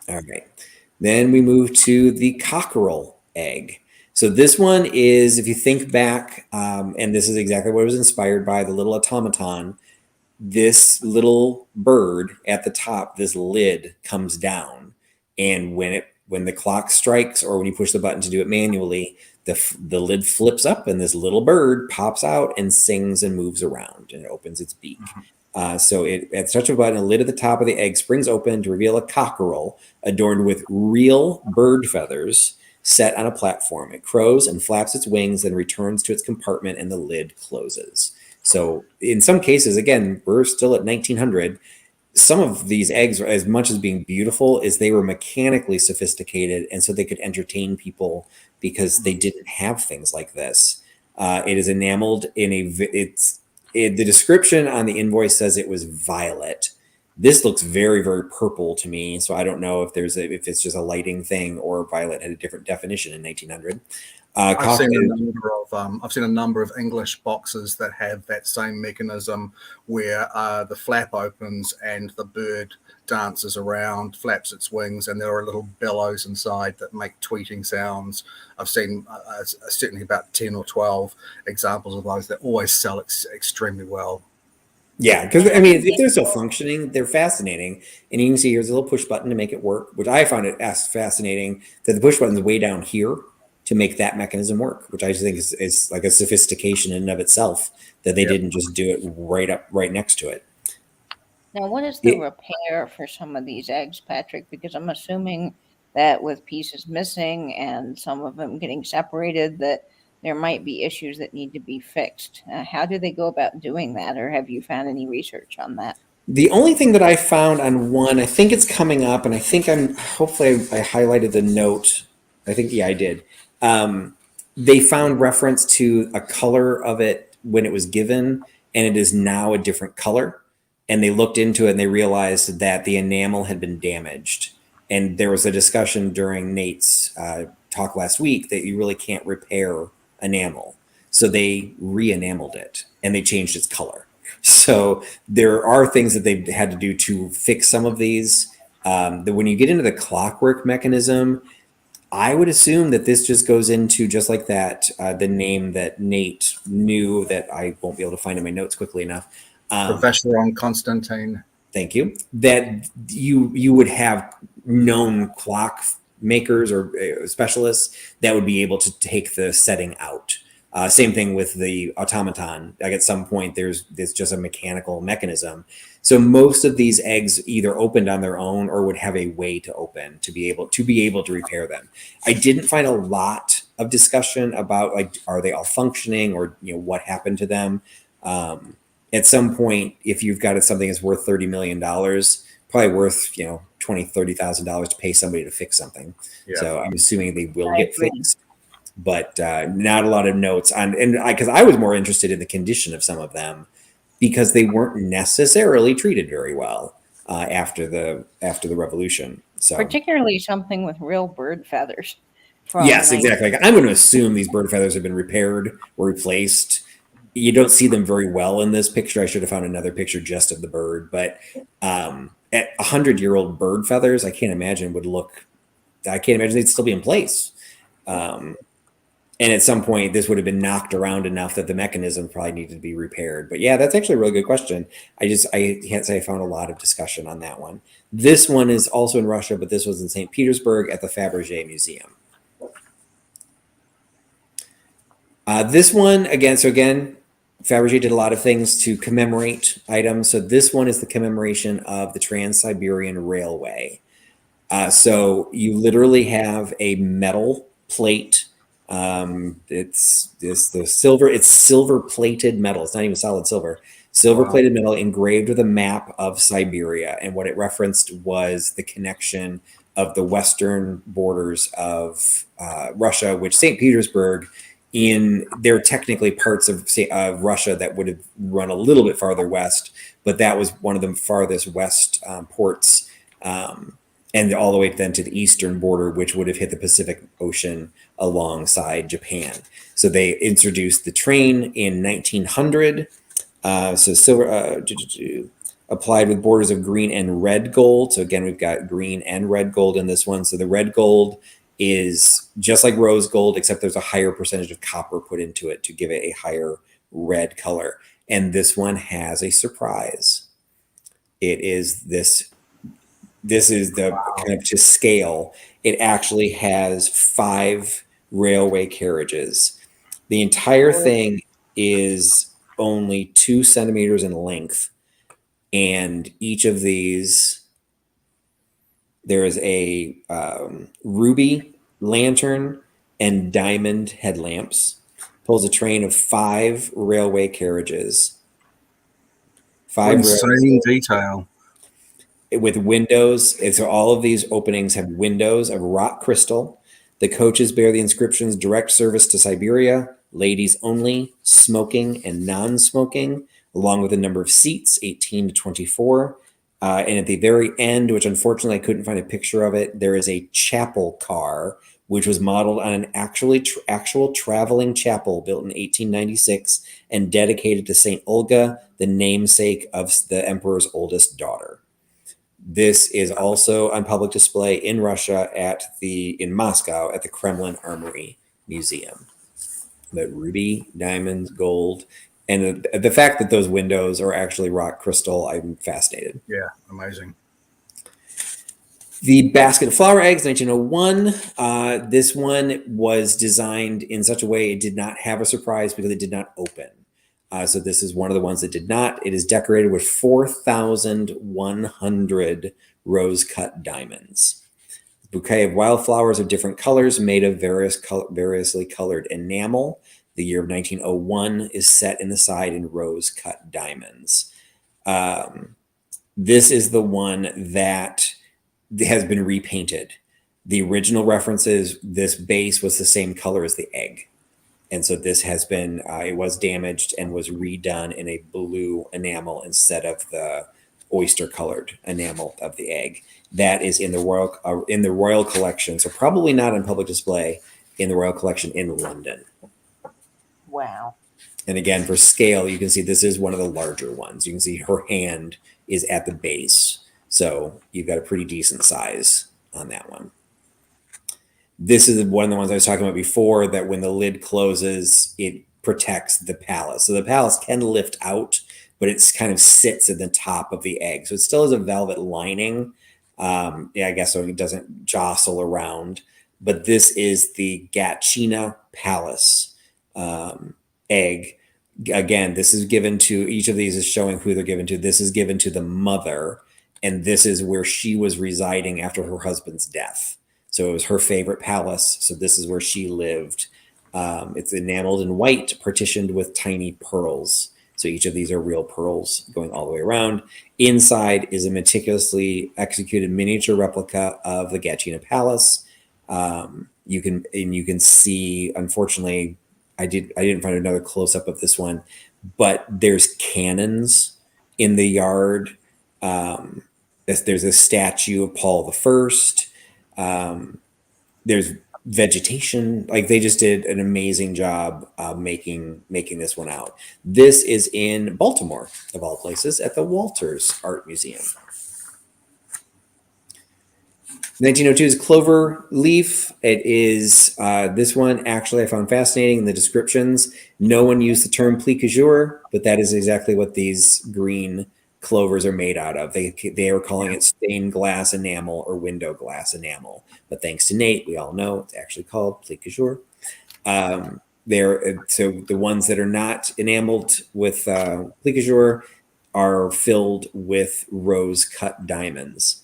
All right. Then we move to the Cockerel Egg. So this one is, if you think back, and this is exactly what it was inspired by, the little automaton, this little bird at the top, this lid comes down. And when the clock strikes, or when you push the button to do it manually, the lid flips up and this little bird pops out and sings and moves around and it opens its beak. So at the touch of a button, a lid at the top of the egg springs open to reveal a cockerel adorned with real bird feathers set on a platform. It crows and flaps its wings, then returns to its compartment, and the lid closes. So in some cases, again, we're still at 1900. Some of these eggs, as much as being beautiful, is they were mechanically sophisticated, and so they could entertain people because they didn't have things like this. It is enameled in the description on the invoice says it was violet. This looks very, very purple to me. So I don't know if if it's just a lighting thing or violet had a different definition in 1900. I've seen a number of English boxes that have that same mechanism where the flap opens and the bird dances around, flaps its wings, and there are little bellows inside that make tweeting sounds. I've seen certainly about 10 or 12 examples of those that always sell extremely well. Yeah, because I mean, if they're still functioning, they're fascinating. And you can see here's a little push button to make it work, which I found it fascinating that the push button's way down here to make that mechanism work, which I just think is like a sophistication in and of itself that they didn't just do it right next to it. Now, what is the repair for some of these eggs, Patrick? Because I'm assuming that with pieces missing and some of them getting separated, that there might be issues that need to be fixed. How do they go about doing that, or have you found any research on that? The only thing that I found on one, I think it's coming up, and I think hopefully I highlighted the note. I think, yeah, I did. They found reference to a color of it when it was given, and it is now a different color. And they looked into it and they realized that the enamel had been damaged. And there was a discussion during Nate's talk last week that you really can't repair enamel. So they re-enameled it and they changed its color. So there are things that they've had to do to fix some of these. When you get into the clockwork mechanism, I would assume that this just goes into just like that, the name that Nate knew that I won't be able to find in my notes quickly enough. The Vasheron Constantine. Thank you. That you would have known clock makers or specialists that would be able to take the setting out. Same thing with the automaton. Like at some point, there's just a mechanical mechanism. So most of these eggs either opened on their own or would have a way to open to be able to repair them. I didn't find a lot of discussion about like, are they all functioning or what happened to them. At some point, if you've got something that's worth $30 million, probably worth $20,000-$30,000 to pay somebody to fix something. Yeah. So I'm assuming they will get fixed, but not a lot of notes on. And because I was more interested in the condition of some of them because they weren't necessarily treated very well after the revolution. So particularly something with real bird feathers. Yes, exactly. I'm going to assume these bird feathers have been repaired or replaced. You don't see them very well in this picture. I should have found another picture just of the bird, but at 100-year-old bird feathers, I can't imagine they'd still be in place. And at some point, this would have been knocked around enough that the mechanism probably needed to be repaired. But yeah, that's actually a really good question. I can't say I found a lot of discussion on that one. This one is also in Russia, but this was in St. Petersburg at the Faberge Museum. This one, again, Faberge did a lot of things to commemorate items. So this one is the commemoration of the Trans-Siberian Railway. So you literally have a metal plate. It's silver-plated metal. It's not even solid silver. Silver-plated metal engraved with a map of Siberia. And what it referenced was the connection of the western borders of Russia, which St. Petersburg, they're technically parts of Russia that would have run a little bit farther west, but that was one of the farthest west ports, and all the way then to the eastern border, which would have hit the Pacific Ocean alongside Japan. So they introduced the train in 1900. So silver applied with borders of green and red gold. So again, we've got green and red gold in this one. So the red gold is just like rose gold, except there's a higher percentage of copper put into it to give it a higher red color. And this one has a surprise. It is this is the kind of to scale. It actually has 5 railway carriages. The entire thing is only 2 centimeters in length. And each of these, there is a ruby lantern and diamond headlamps. Pulls a train of 5 railway carriages. 5 insane detail. With windows. And so all of these openings have windows of rock crystal. The coaches bear the inscriptions direct service to Siberia, ladies only, smoking and non-smoking, along with a number of seats, 18 to 24. And at the very end, which unfortunately I couldn't find a picture of it, there is a chapel car, which was modeled on an actual traveling chapel built in 1896 and dedicated to St. Olga, the namesake of the emperor's oldest daughter. This is also on public display in Russia in Moscow at the Kremlin Armory Museum. But ruby, diamonds, gold, and the fact that those windows are actually rock crystal, I'm fascinated. Yeah, amazing. The basket of flower eggs, 1901. This one was designed in such a way it did not have a surprise because it did not open. So this is one of the ones that did not. It is decorated with 4,100 rose-cut diamonds. A bouquet of wildflowers of different colors made of variously colored enamel. The year of 1901 is set in the side in rose-cut diamonds. This is the one that has been repainted. The original references, this base was the same color as the egg. And so this has been, it was damaged and was redone in a blue enamel instead of the oyster colored enamel of the egg. That is in the Royal Collection. So probably not on public display, in the Royal Collection in London. Wow. And again, for scale, you can see this is one of the larger ones. You can see her hand is at the base. So you've got a pretty decent size on that one. This is one of the ones I was talking about before, that when the lid closes, it protects the palace. So the palace can lift out, but it's kind of sits at the top of the egg. So it still has a velvet lining. Yeah, I guess so it doesn't jostle around. But this is the Gatchina Palace egg. Again, this is given to, each of these is showing who they're given to. This is given to the mother, and this is where she was residing after her husband's death. So it was her favorite palace. So this is where she lived. It's enameled in white, partitioned with tiny pearls. So each of these are real pearls going all the way around. Inside is a meticulously executed miniature replica of the Gatchina Palace. You can see, unfortunately, I didn't find another close up of this one, but there's cannons in the yard. There's a statue of Paul the First. There's vegetation. Like, they just did an amazing job making this one out. This is in Baltimore, of all places, at the Walters Art Museum. 1902 is Clover Leaf. It is this one, actually, I found fascinating in the descriptions. No one used the term plique jour, but that is exactly what these green clovers are made out of. They were calling it stained glass enamel or window glass enamel, but thanks to Nate, we all know it's actually called plique jour. So the ones that are not enameled with plique jour are filled with rose cut diamonds.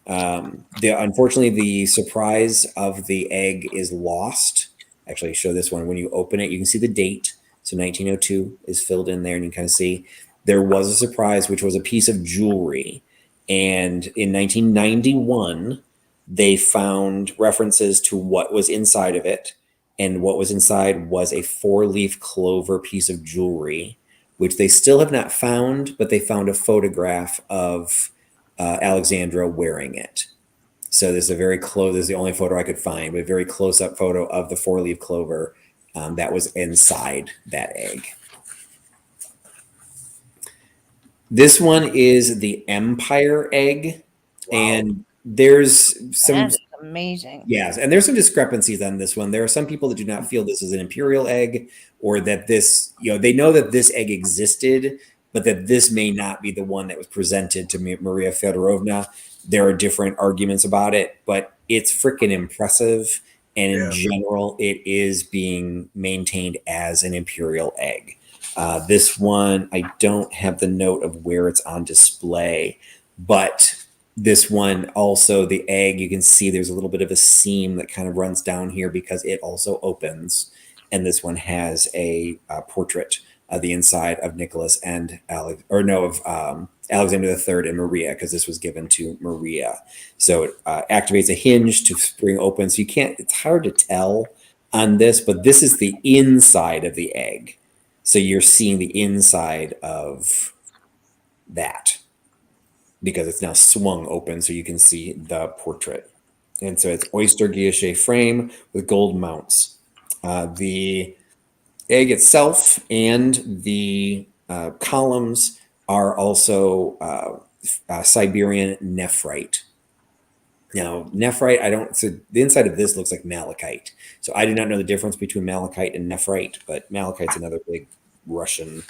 Unfortunately, the surprise of the egg is lost. Actually, I show this one. When you open it, you can see the date. So 1902 is filled in there, and you can kind of see there was a surprise, which was a piece of jewelry. And in 1991, they found references to what was inside of it. And what was inside was a 4-leaf clover piece of jewelry, which they still have not found, but they found a photograph of Alexandra wearing it. So this is a very close, this is the only photo I could find, but a very close-up photo of the 4-leaf clover that was inside that egg. This one is the Empire Egg. Wow. And there's some... That's amazing. Yes, and there's some discrepancies on this one. There are some people that do not feel this is an Imperial Egg, or that this, they know that this egg existed, but that this may not be the one that was presented to Maria Fedorovna. There are different arguments about it, but it's freaking impressive. And in general, it is being maintained as an Imperial Egg. This one, I don't have the note of where it's on display, but this one also, the egg, you can see there's a little bit of a seam that kind of runs down here because it also opens. And this one has a portrait of the inside of Nicholas and Alexander III and Maria, because this was given to Maria. So it activates a hinge to spring open. So it's hard to tell on this, but this is the inside of the egg. So you're seeing the inside of that because it's now swung open, so you can see the portrait. And so it's oyster guilloche frame with gold mounts. The egg itself and the columns are also Siberian nephrite. Now, nephrite, so the inside of this looks like malachite. So I do not know the difference between malachite and nephrite, but malachite's another big Russian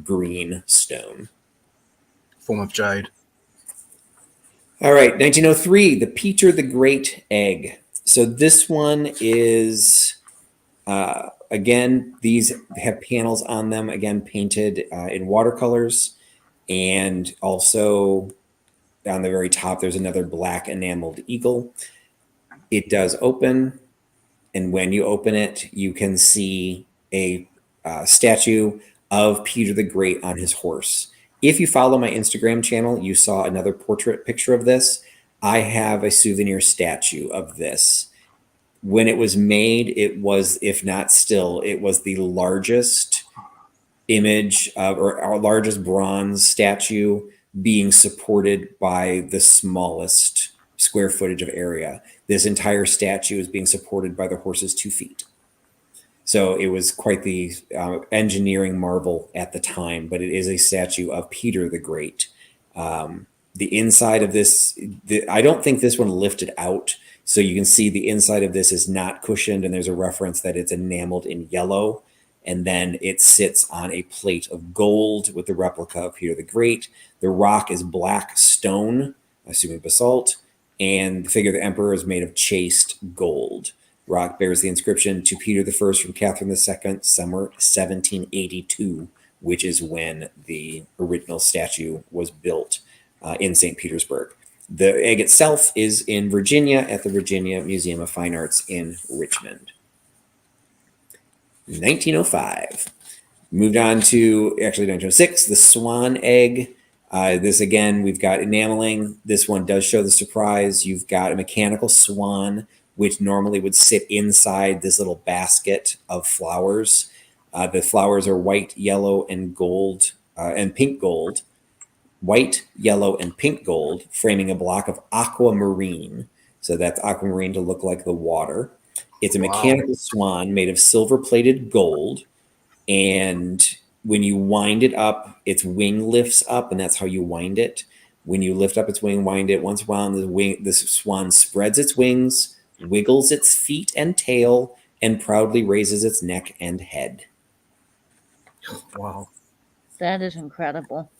green stone. Form of jade. All right, 1903, the Peter the Great Egg. So this one is, again, these have panels on them, again, painted in watercolors. And also on the very top, there's another black enameled eagle. It does open. And when you open it, you can see a statue of Peter the Great on his horse. If you follow my Instagram channel, you saw another portrait picture of this. I have a souvenir statue of this. When it was made, it was, if not still, it was the largest image or our largest bronze statue being supported by the smallest square footage of area. This entire statue is being supported by the horse's 2 feet. So it was quite the engineering marvel at the time, but it is a statue of Peter the Great. The inside of this, I don't think this one lifted out. So you can see the inside of this is not cushioned, and there's a reference that it's enameled in yellow. And then it sits on a plate of gold with the replica of Peter the Great. The rock is black stone, assuming basalt, and the figure of the emperor is made of chased gold. Rock bears the inscription "To Peter the First from Catherine II, summer 1782," which is when the original statue was built in St. Petersburg. The egg itself is in Virginia at the Virginia Museum of Fine Arts in Richmond. 1905. Moved on to, actually 1906, the Swan Egg. This again, we've got enameling. This one does show the surprise. You've got a mechanical swan, which normally would sit inside this little basket of flowers. The flowers are white, yellow, and gold, and pink gold. White, yellow, and pink gold, framing a block of aquamarine. So that's aquamarine to look like the water. It's a mechanical swan made of silver-plated gold, and when you wind it up, its wing lifts up, and that's how you wind it. When you lift up its wing, wind it, once wound, the swan spreads its wings, wiggles its feet and tail, and proudly raises its neck and head. Wow. That is incredible.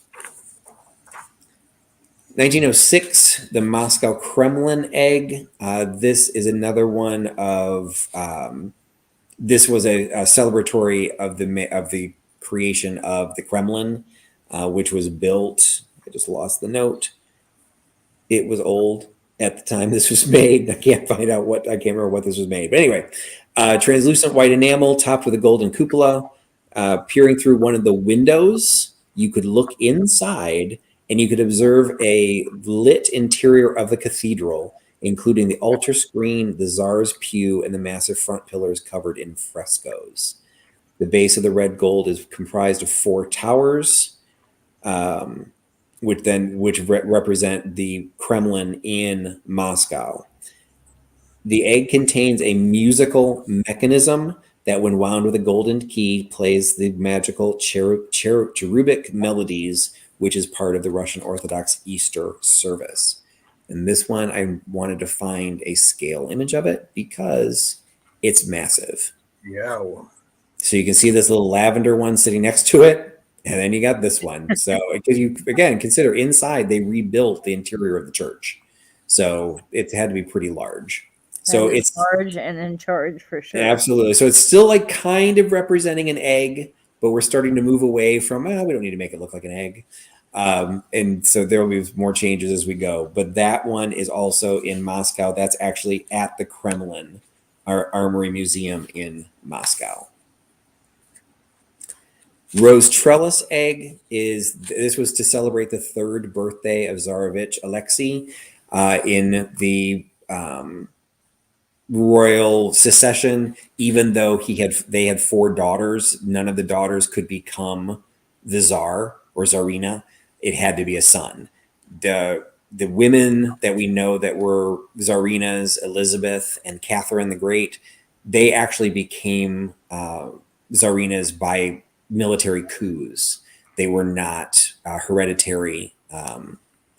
1906, the Moscow Kremlin Egg. This is another one of, this was a celebratory of the creation of the Kremlin, which was built, I just lost the note. It was old at the time this was made. I can't remember what this was made. But anyway, translucent white enamel topped with a golden cupola. Peering through one of the windows, you could look inside and you could observe a lit interior of the cathedral, including the altar screen, the Tsar's pew, and the massive front pillars covered in frescoes. The base of the red gold is comprised of 4 towers, which represent the Kremlin in Moscow. The egg contains a musical mechanism that, when wound with a golden key, plays the magical cherubic melodies, which is part of the Russian Orthodox Easter service. And this one, I wanted to find a scale image of it because it's massive. Yeah. So you can see this little lavender one sitting next to it, and then you got this one. So because you, again, consider inside, they rebuilt the interior of the church. So it had to be pretty large. So it's large and in charge for sure. Absolutely. So it's still like kind of representing an egg, but we're starting to move away from, we don't need to make it look like an egg. And so there will be more changes as we go. But that one is also in Moscow. That's actually at the Kremlin, our Armory Museum in Moscow. Rose Trellis Egg this was to celebrate the 3rd birthday of Zarovic Alexei in the royal succession. Even though they had 4 daughters, none of the daughters could become the Tsar or Tsarina. It had to be a son. The women that we know that were Tsarinas, Elizabeth and Catherine the Great, they actually became Tsarinas by military coups. They were not hereditary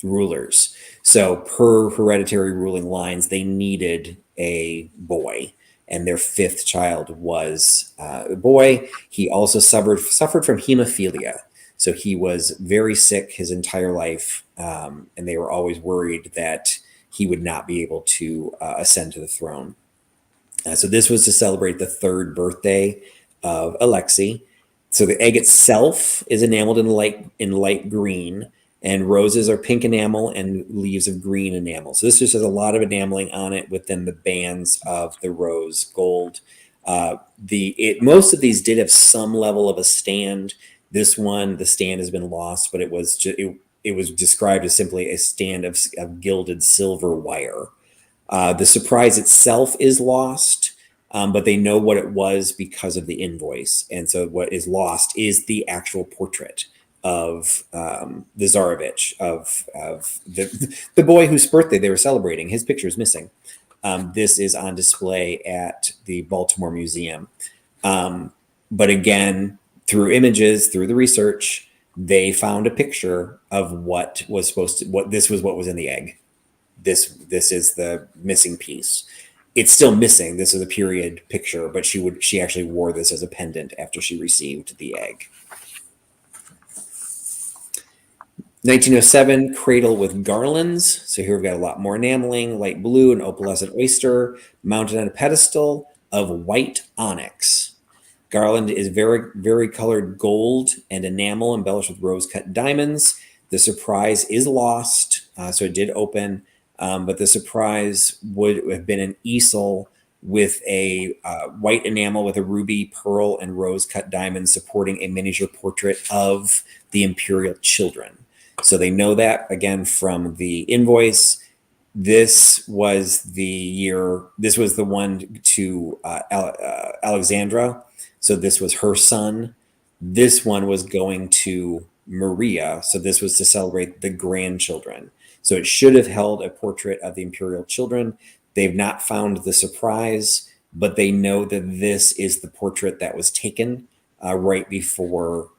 rulers. So per hereditary ruling lines, they needed a boy, and their 5th child was a boy. He also suffered from hemophilia. So he was very sick his entire life, and they were always worried that he would not be able to ascend to the throne. So this was to celebrate the 3rd birthday of Alexei. So the egg itself is enameled in light green, and roses are pink enamel and leaves of green enamel. So this just has a lot of enameling on it within the bands of the rose gold. Most of these did have some level of a stand. This one, the stand has been lost, but it was described as simply a stand of gilded silver wire. The surprise itself is lost, but they know what it was because of the invoice. And so what is lost is the actual portrait of the Zarovich, of the boy whose birthday they were celebrating. His picture is missing. This is on display at the Baltimore Museum. But again, through images, through the research, they found a picture of what was what was in the egg. This is the missing piece. It's still missing. This is a period picture, but she actually wore this as a pendant after she received the egg. 1907, cradle with garlands. So here we've got a lot more enameling, light blue and opalescent oyster, mounted on a pedestal of white onyx. Garland is very colored gold and enamel embellished with rose-cut diamonds. The surprise is lost, so it did open, but the surprise would have been an easel with a white enamel with a ruby, pearl, and rose-cut diamonds supporting a miniature portrait of the imperial children. So they know that, again, from the invoice. This was the one to Alexandra. So this was her son. This one was going to Maria. So this was to celebrate the grandchildren. So it should have held a portrait of the imperial children. They've not found the surprise, but they know that this is the portrait that was taken right before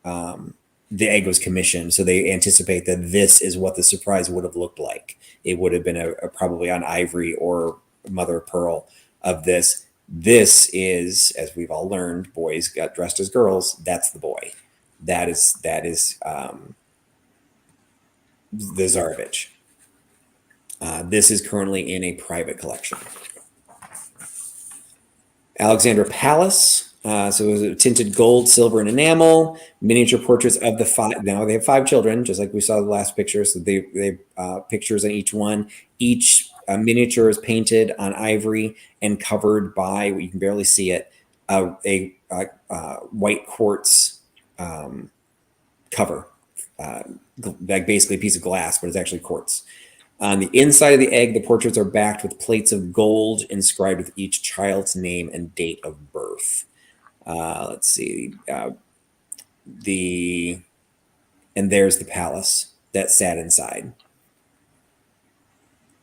the egg was commissioned. So they anticipate that this is what the surprise would have looked like. It would have been probably on ivory or mother of pearl of this. This is, as we've all learned, boys got dressed as girls. That's the boy. That is the Zarovic. This is currently in a private collection. Alexandra Palace. So it was a tinted gold, silver, and enamel. Miniature portraits of the five. Now they have 5 children, just like we saw the last picture. So they pictures on each one. Each miniature is painted on ivory and covered by, you can barely see it, a white quartz cover, like basically a piece of glass, but it's actually quartz. On the inside of the egg, the portraits are backed with plates of gold inscribed with each child's name and date of birth. Let's see. And there's the palace that sat inside.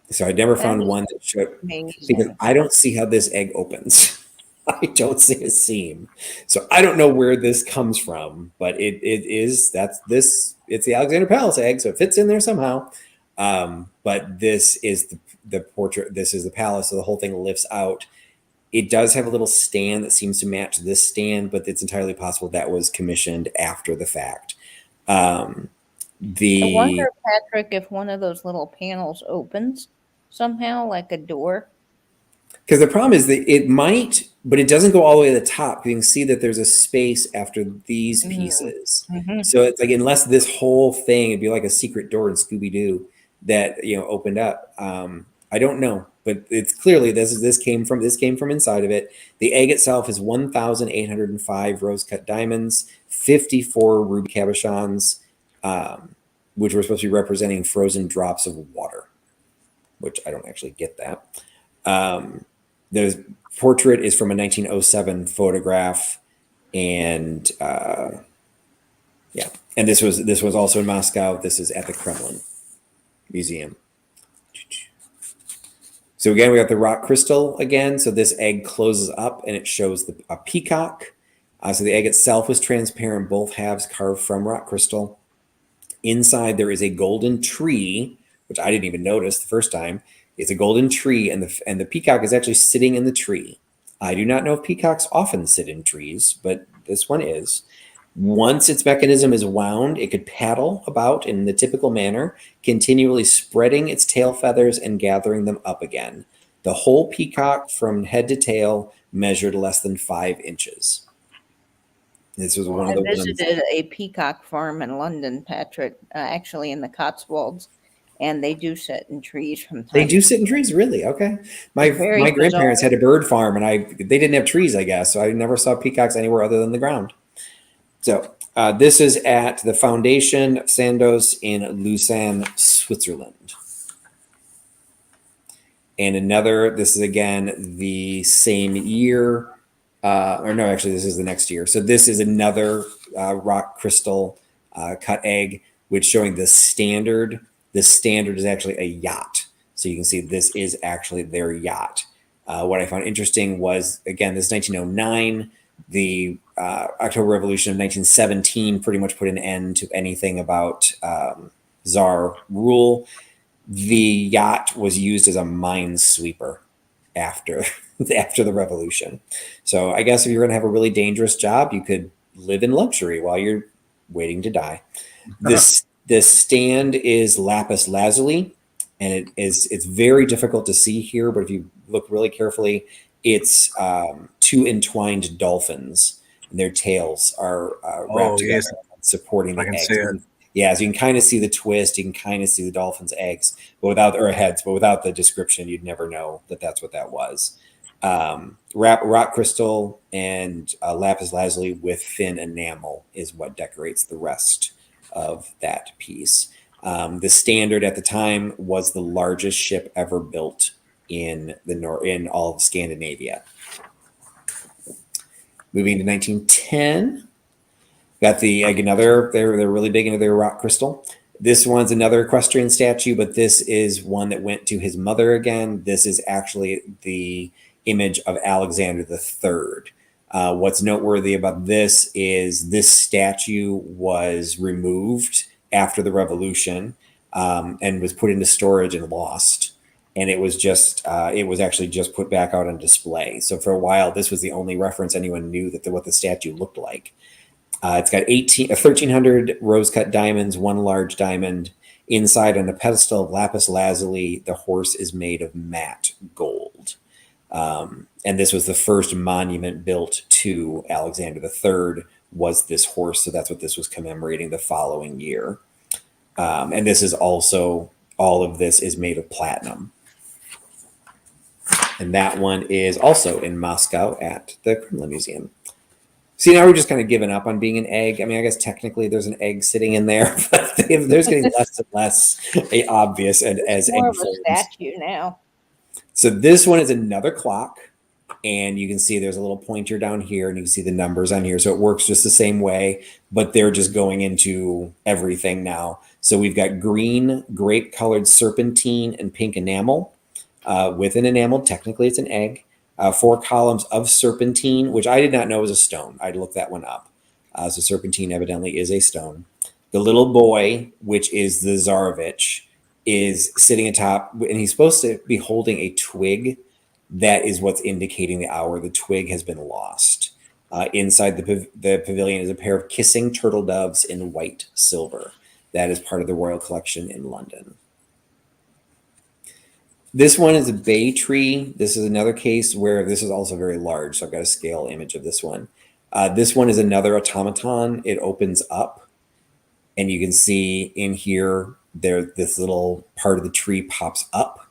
So I never found one that showed, because I don't see how this egg opens. I don't see a seam. So I don't know where this comes from, but it's the Alexander Palace egg, so it fits in there somehow. But this is the portrait. This is the palace. So the whole thing lifts out. It does have a little stand that seems to match this stand, but it's entirely possible that was commissioned after the fact. I wonder, Patrick, if one of those little panels opens somehow, like a door. Because the problem is that it might, but it doesn't go all the way to the top. You can see that there's a space after these pieces. Mm-hmm. So it's like, unless this whole thing, it'd be like a secret door in Scooby-Doo that, opened up. I don't know, but it's clearly this came from inside of it. The egg itself is 1,805 rose-cut diamonds, 54 ruby cabochons, which were supposed to be representing frozen drops of water, which I don't actually get that. The portrait is from a 1907 photograph, and and this was also in Moscow. This is at the Kremlin Museum. So again, we got the rock crystal again. So this egg closes up and it shows a peacock. So the egg itself was transparent, both halves carved from rock crystal. Inside there is a golden tree, which I didn't even notice the first time. It's a golden tree, and the peacock is actually sitting in the tree. I do not know if peacocks often sit in trees, but this one is. Once its mechanism is wound, it could paddle about in the typical manner, continually spreading its tail feathers and gathering them up again. The whole peacock from head to tail measured less than 5 inches. This was one of the ones. I visited a peacock farm in London, Patrick, actually in the Cotswolds. And they do sit in trees from time. They do sit in trees, really? Okay. My grandparents had a bird farm, and they didn't have trees, I guess. So I never saw peacocks anywhere other than the ground. So this is at the Foundation Sandoz in Lausanne, Switzerland. And this is again the same year. This is the next year. So this is another rock crystal cut egg, which showing the standard. The standard is actually a yacht. So you can see this is actually their yacht. What I found interesting was, again, this is 1909. The October Revolution of 1917 pretty much put an end to anything about Tsar rule. The yacht was used as a minesweeper after after the revolution. So I guess if you're going to have a really dangerous job, you could live in luxury while you're waiting to die. This stand is lapis lazuli, and it's very difficult to see here, but if you look really carefully, it's two entwined dolphins, and their tails are wrapped together, yes, supporting the I can eggs. see it. Yeah, so you can kind of see the twist. You can kind of see the dolphin's eggs, but without or heads, but without the description, you'd never know that that's what that was. Rock crystal and lapis lazuli with thin enamel is what decorates the rest of that piece. The Standard at the time was the largest ship ever built in in all of Scandinavia. Moving to 1910. Got the they're really big into their rock crystal. This one's another equestrian statue, but this is one that went to his mother again. This is actually the image of Alexander III. What's noteworthy about this is this statue was removed after the revolution and was put into storage and lost. And it was actually just put back out on display. So for a while, this was the only reference anyone knew that what the statue looked like. It's got 1,300 rose-cut diamonds, one large diamond. Inside on a pedestal of lapis lazuli, the horse is made of matte gold. And this was the first monument built to Alexander III was this horse. So that's what this was commemorating the following year. And this is also, all of this is made of platinum. And that one is also in Moscow at the Kremlin Museum. See, now we're just kind of giving up on being an egg. I mean, I guess technically there's an egg sitting in there, but there's getting less and less obvious and as more egg of a forms. statue now. So this one is another clock, and you can see there's a little pointer down here, and you can see the numbers on here. So it works just the same way, but they're just going into everything now. So we've got green, grape-colored serpentine and pink enamel. With an enamel, technically it's an egg. 4 columns of serpentine, which I did not know was a stone. I'd look that one up. So serpentine evidently is a stone. The little boy, which is the Zarovic, is sitting atop, and he's supposed to be holding a twig. That is what's indicating the hour. The twig has been lost. Inside the pavilion is a pair of kissing turtle doves in white silver. That is part of the Royal Collection in London. This one is a bay tree. This is another case where this is also very large. So I've got a scale image of this one. This one is another automaton. It opens up, and you can see in here, this little part of the tree pops up,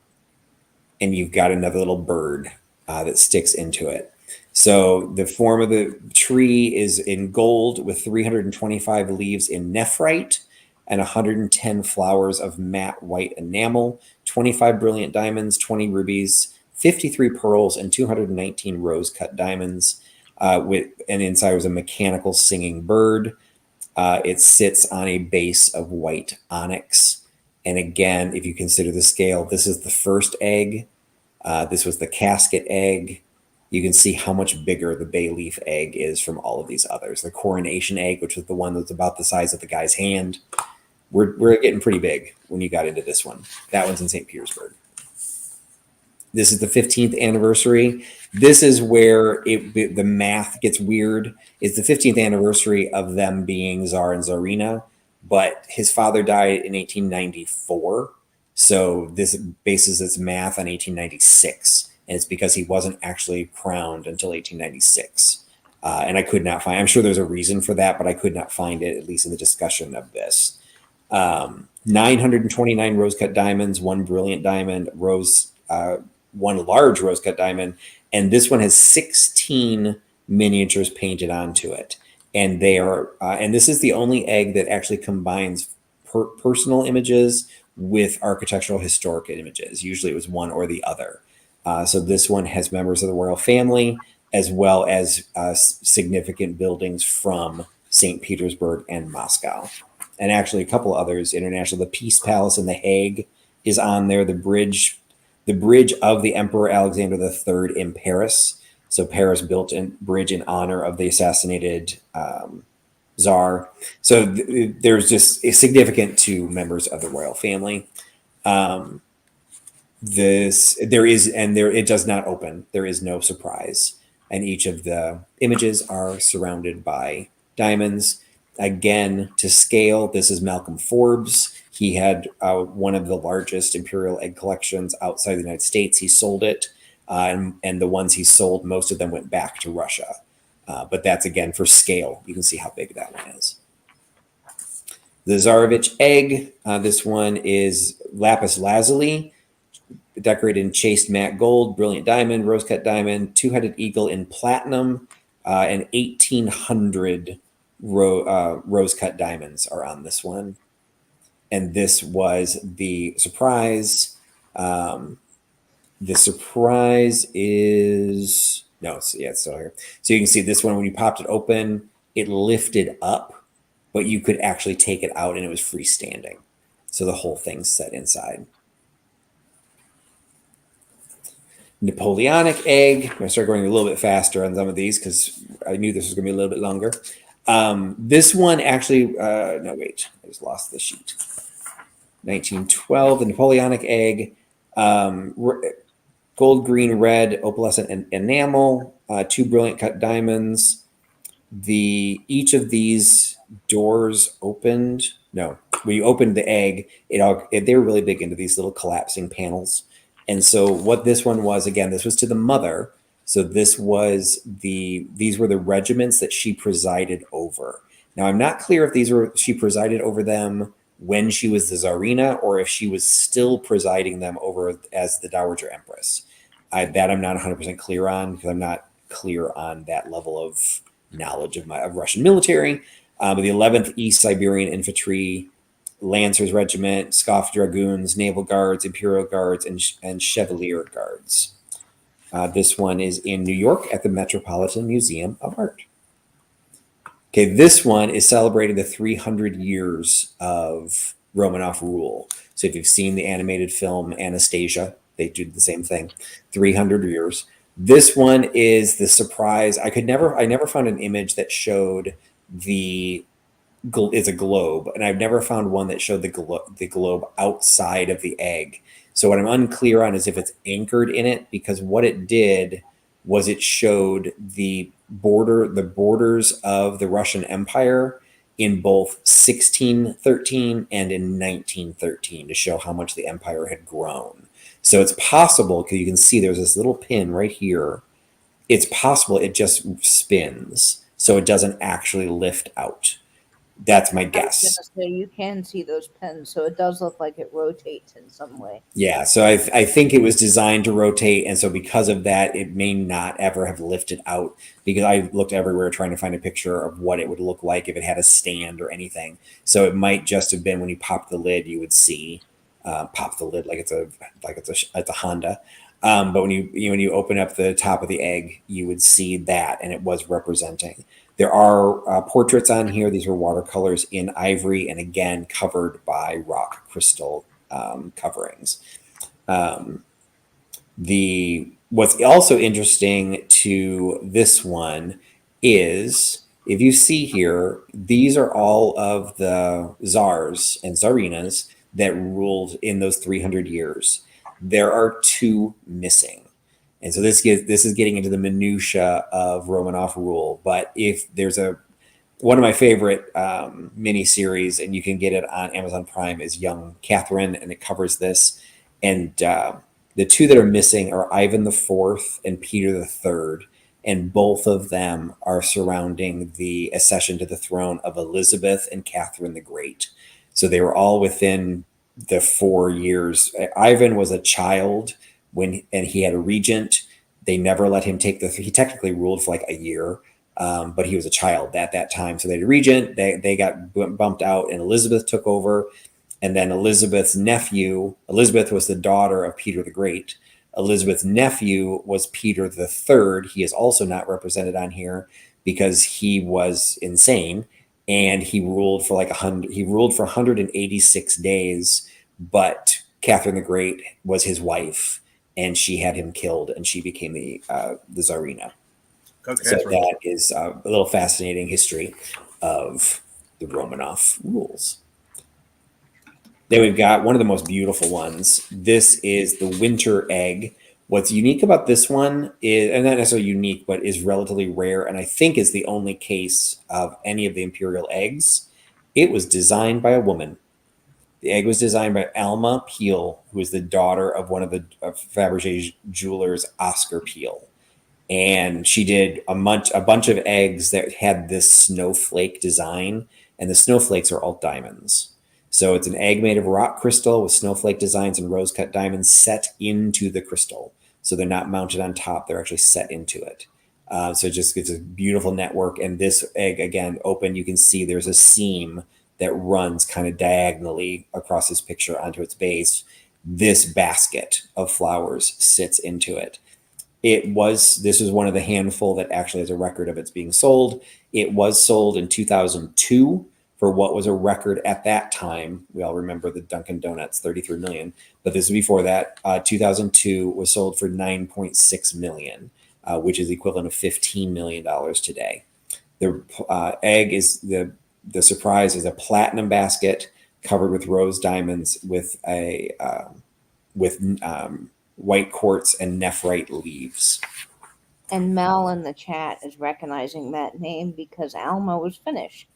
and you've got another little bird that sticks into it. So the form of the tree is in gold with 325 leaves in nephrite and 110 flowers of matte white enamel, 25 brilliant diamonds, 20 rubies, 53 pearls, and 219 rose-cut diamonds. And inside was a mechanical singing bird. It sits on a base of white onyx. And again, if you consider the scale, this is the first egg. This was the casket egg. You can see how much bigger the bay leaf egg is from all of these others. The coronation egg, which was the one that's about the size of the guy's hand. We're getting pretty big when you got into this one. That one's in St. Petersburg. This is the 15th anniversary. This is where the math gets weird. It's the 15th anniversary of them being Tsar and Tsarina, but his father died in 1894. So this bases its math on 1896. And it's because he wasn't actually crowned until 1896. And I could not find, I'm sure there's a reason for that, but I could not find it, at least in the discussion of this. 929 rose-cut diamonds, 1 brilliant diamond, 1 large rose-cut diamond, and this one has 16 miniatures painted onto it. And they are, and this is the only egg that actually combines personal images with architectural historic images. Usually it was one or the other. So this one has members of the royal family, as well as significant buildings from St. Petersburg and Moscow. And actually a couple others international. The Peace Palace in The Hague is on there. The bridge of the Emperor Alexander III in Paris So Paris built a bridge in honor of the assassinated Czar. So there's just significant to members of the royal family. It does not open. There is no surprise, and each of the images are surrounded by diamonds. Again, to scale, this is Malcolm Forbes. He had one of the largest imperial egg collections outside the United States. He sold it, and the ones he sold, most of them went back to Russia. But that's, again, for scale. You can see how big that one is. The Zarovic Egg. This one is Lapis Lazuli, decorated in chased matte gold, brilliant diamond, rose-cut diamond, two-headed eagle in platinum, and 1,800 rose-cut diamonds are on this one. And this was the surprise. The surprise is... No, it's still here. So you can see this one, when you popped it open, it lifted up, but you could actually take it out and it was freestanding. So the whole thing's set inside. Napoleonic Egg. I'm going to start going a little bit faster on some of these because I knew this was going to be a little bit longer. This one actually, no, wait, I just lost the sheet. 1912, the Napoleonic Egg, gold, green, red, opalescent enamel, two brilliant cut diamonds. Each of these doors opened. No, when you opened the egg, they were really big into these little collapsing panels. And so what this one was, again, this was to the mother. So these were the regiments that she presided over. Now, I'm not clear if she presided over them when she was the Tsarina or if she was still presiding them over as the Dowager Empress. That I'm not 100% clear on, because I'm not clear on that level of knowledge of Russian military. But the 11th East Siberian Infantry, Lancers Regiment, Scoff Dragoons, Naval Guards, Imperial Guards, and Chevalier Guards. This one is in New York at the Metropolitan Museum of Art. Okay, this one is celebrating the 300 years of Romanov rule. So if you've seen the animated film Anastasia, they do the same thing, 300 years. This one is the surprise. I never found an image that showed it's a globe, and I've never found one that showed the globe outside of the egg. So what I'm unclear on is if it's anchored in it, because what it did was it showed the borders of the Russian Empire in both 1613 and in 1913 to show how much the empire had grown. So it's possible, because you can see there's this little pin right here. It's possible it just spins, so it doesn't actually lift out. That's my guess. So you can see those pins, so it does look like it rotates in some way. Yeah, so I think it was designed to rotate, and so because of that, it may not ever have lifted out, because I looked everywhere trying to find a picture of what it would look like if it had a stand or anything. So it might just have been when you pop the lid, you would see pop the lid like it's a Honda. But when you open up the top of the egg, you would see that, and it was representing. There are portraits on here. These are watercolors in ivory, and again, covered by rock crystal coverings. What's also interesting to this one is, if you see here, these are all of the czars and tsarinas that ruled in those 300 years. There are two missing. And so this is getting into the minutia of Romanov rule. But if there's one of my favorite mini series, and you can get it on Amazon Prime, is Young Catherine, and it covers this. And the two that are missing are Ivan IV and Peter III, and both of them are surrounding the accession to the throne of Elizabeth and Catherine the Great. So they were all within the 4 years. Ivan was a child and he had a regent. They never let him take he technically ruled for like a year, but he was a child at that time. So they had a regent, they got bumped out, and Elizabeth took over. And then Elizabeth's nephew, Elizabeth was the daughter of Peter the Great. Elizabeth's nephew was Peter III. He is also not represented on here because he was insane, and he ruled for 186 days, but Catherine the Great was his wife, and she had him killed, and she became the Tsarina. Go So Catherine. that is a little fascinating history of the Romanov rules. Then we've got one of the most beautiful ones. This is the winter egg. What's unique about this one is, and not necessarily unique, but is relatively rare, and I think is the only case of any of the imperial eggs. It was designed by a woman. The egg was designed by Alma Peel, who is the daughter of one of the Faberge jewelers, Oscar Peel. And she did a bunch of eggs that had this snowflake design, and the snowflakes are all diamonds. So it's an egg made of rock crystal with snowflake designs and rose-cut diamonds set into the crystal. So they're not mounted on top; they're actually set into it. So it just gives a beautiful network. And this egg, again, open, you can see there's a seam that runs kind of diagonally across this picture onto its base. This basket of flowers sits into it. This was one of the handful that actually has a record of its being sold. It was sold in 2002 for what was a record at that time. We all remember the Dunkin' Donuts, 33 million, but this was before that. 2002 was sold for 9.6 million, which is equivalent of $15 million today. The egg is the surprise is a platinum basket covered with rose diamonds with a white quartz and nephrite leaves. And Mel in the chat is recognizing that name because Alma was Finnish.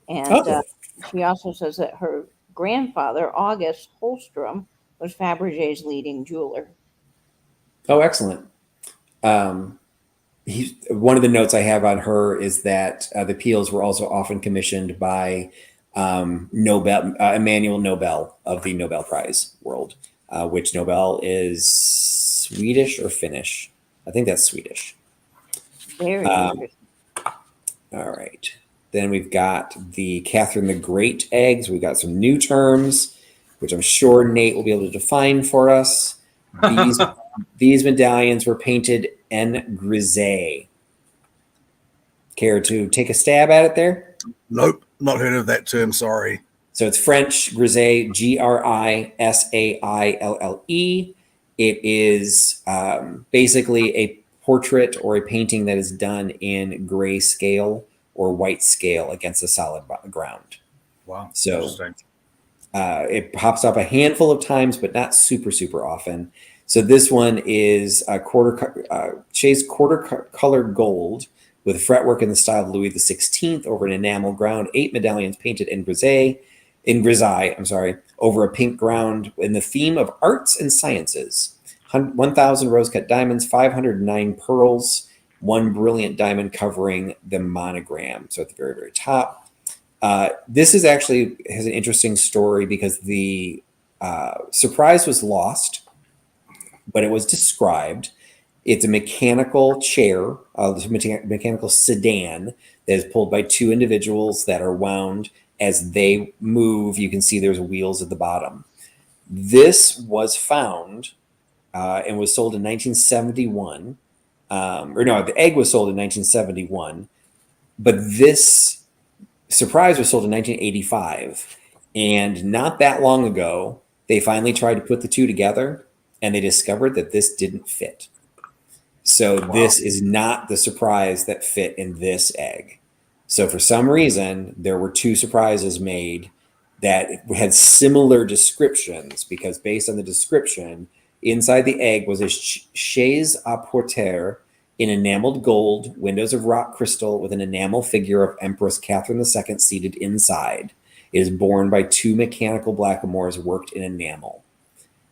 And she also says that her grandfather, August Holstrom, was Faberge's leading jeweler. Oh, excellent. One of the notes I have on her is that the Peels were also often commissioned by Emmanuel Nobel of the Nobel Prize world, which Nobel is Swedish or Finnish. I think that's Swedish. Very interesting. All right. Then we've got the Catherine the Great eggs. We've got some new terms, which I'm sure Nate will be able to define for us. These medallions were painted en grisé. Care to take a stab at it there? Nope, not heard of that term, sorry. So it's French, grisé, Grisaille. It is basically a portrait or a painting that is done in gray scale or white scale against a solid ground. Wow. So it pops up a handful of times, but not super, super often. So this one is a chased quarter-colored gold with fretwork in the style of Louis XVI over an enamel ground, 8 medallions painted in grisaille, over a pink ground in the theme of arts and sciences. 1,000 rose-cut diamonds, 509 pearls, 1 brilliant diamond covering the monogram. So at the very, very top. This is actually has an interesting story because the surprise was lost, but it was described. It's a mechanical chair, mechanical sedan that is pulled by 2 individuals that are wound. As they move, you can see there's wheels at the bottom. This was found and was sold in 1971. The egg was sold in 1971, but this surprise was sold in 1985. And not that long ago, they finally tried to put the two together, and they discovered that this didn't fit. So This is not the surprise that fit in this egg. So for some reason, there were 2 surprises made that had similar descriptions, because based on the description, inside the egg was a chaise à porter in enameled gold, windows of rock crystal with an enamel figure of Empress Catherine II seated inside. It is borne by 2 mechanical blackamoors worked in enamel.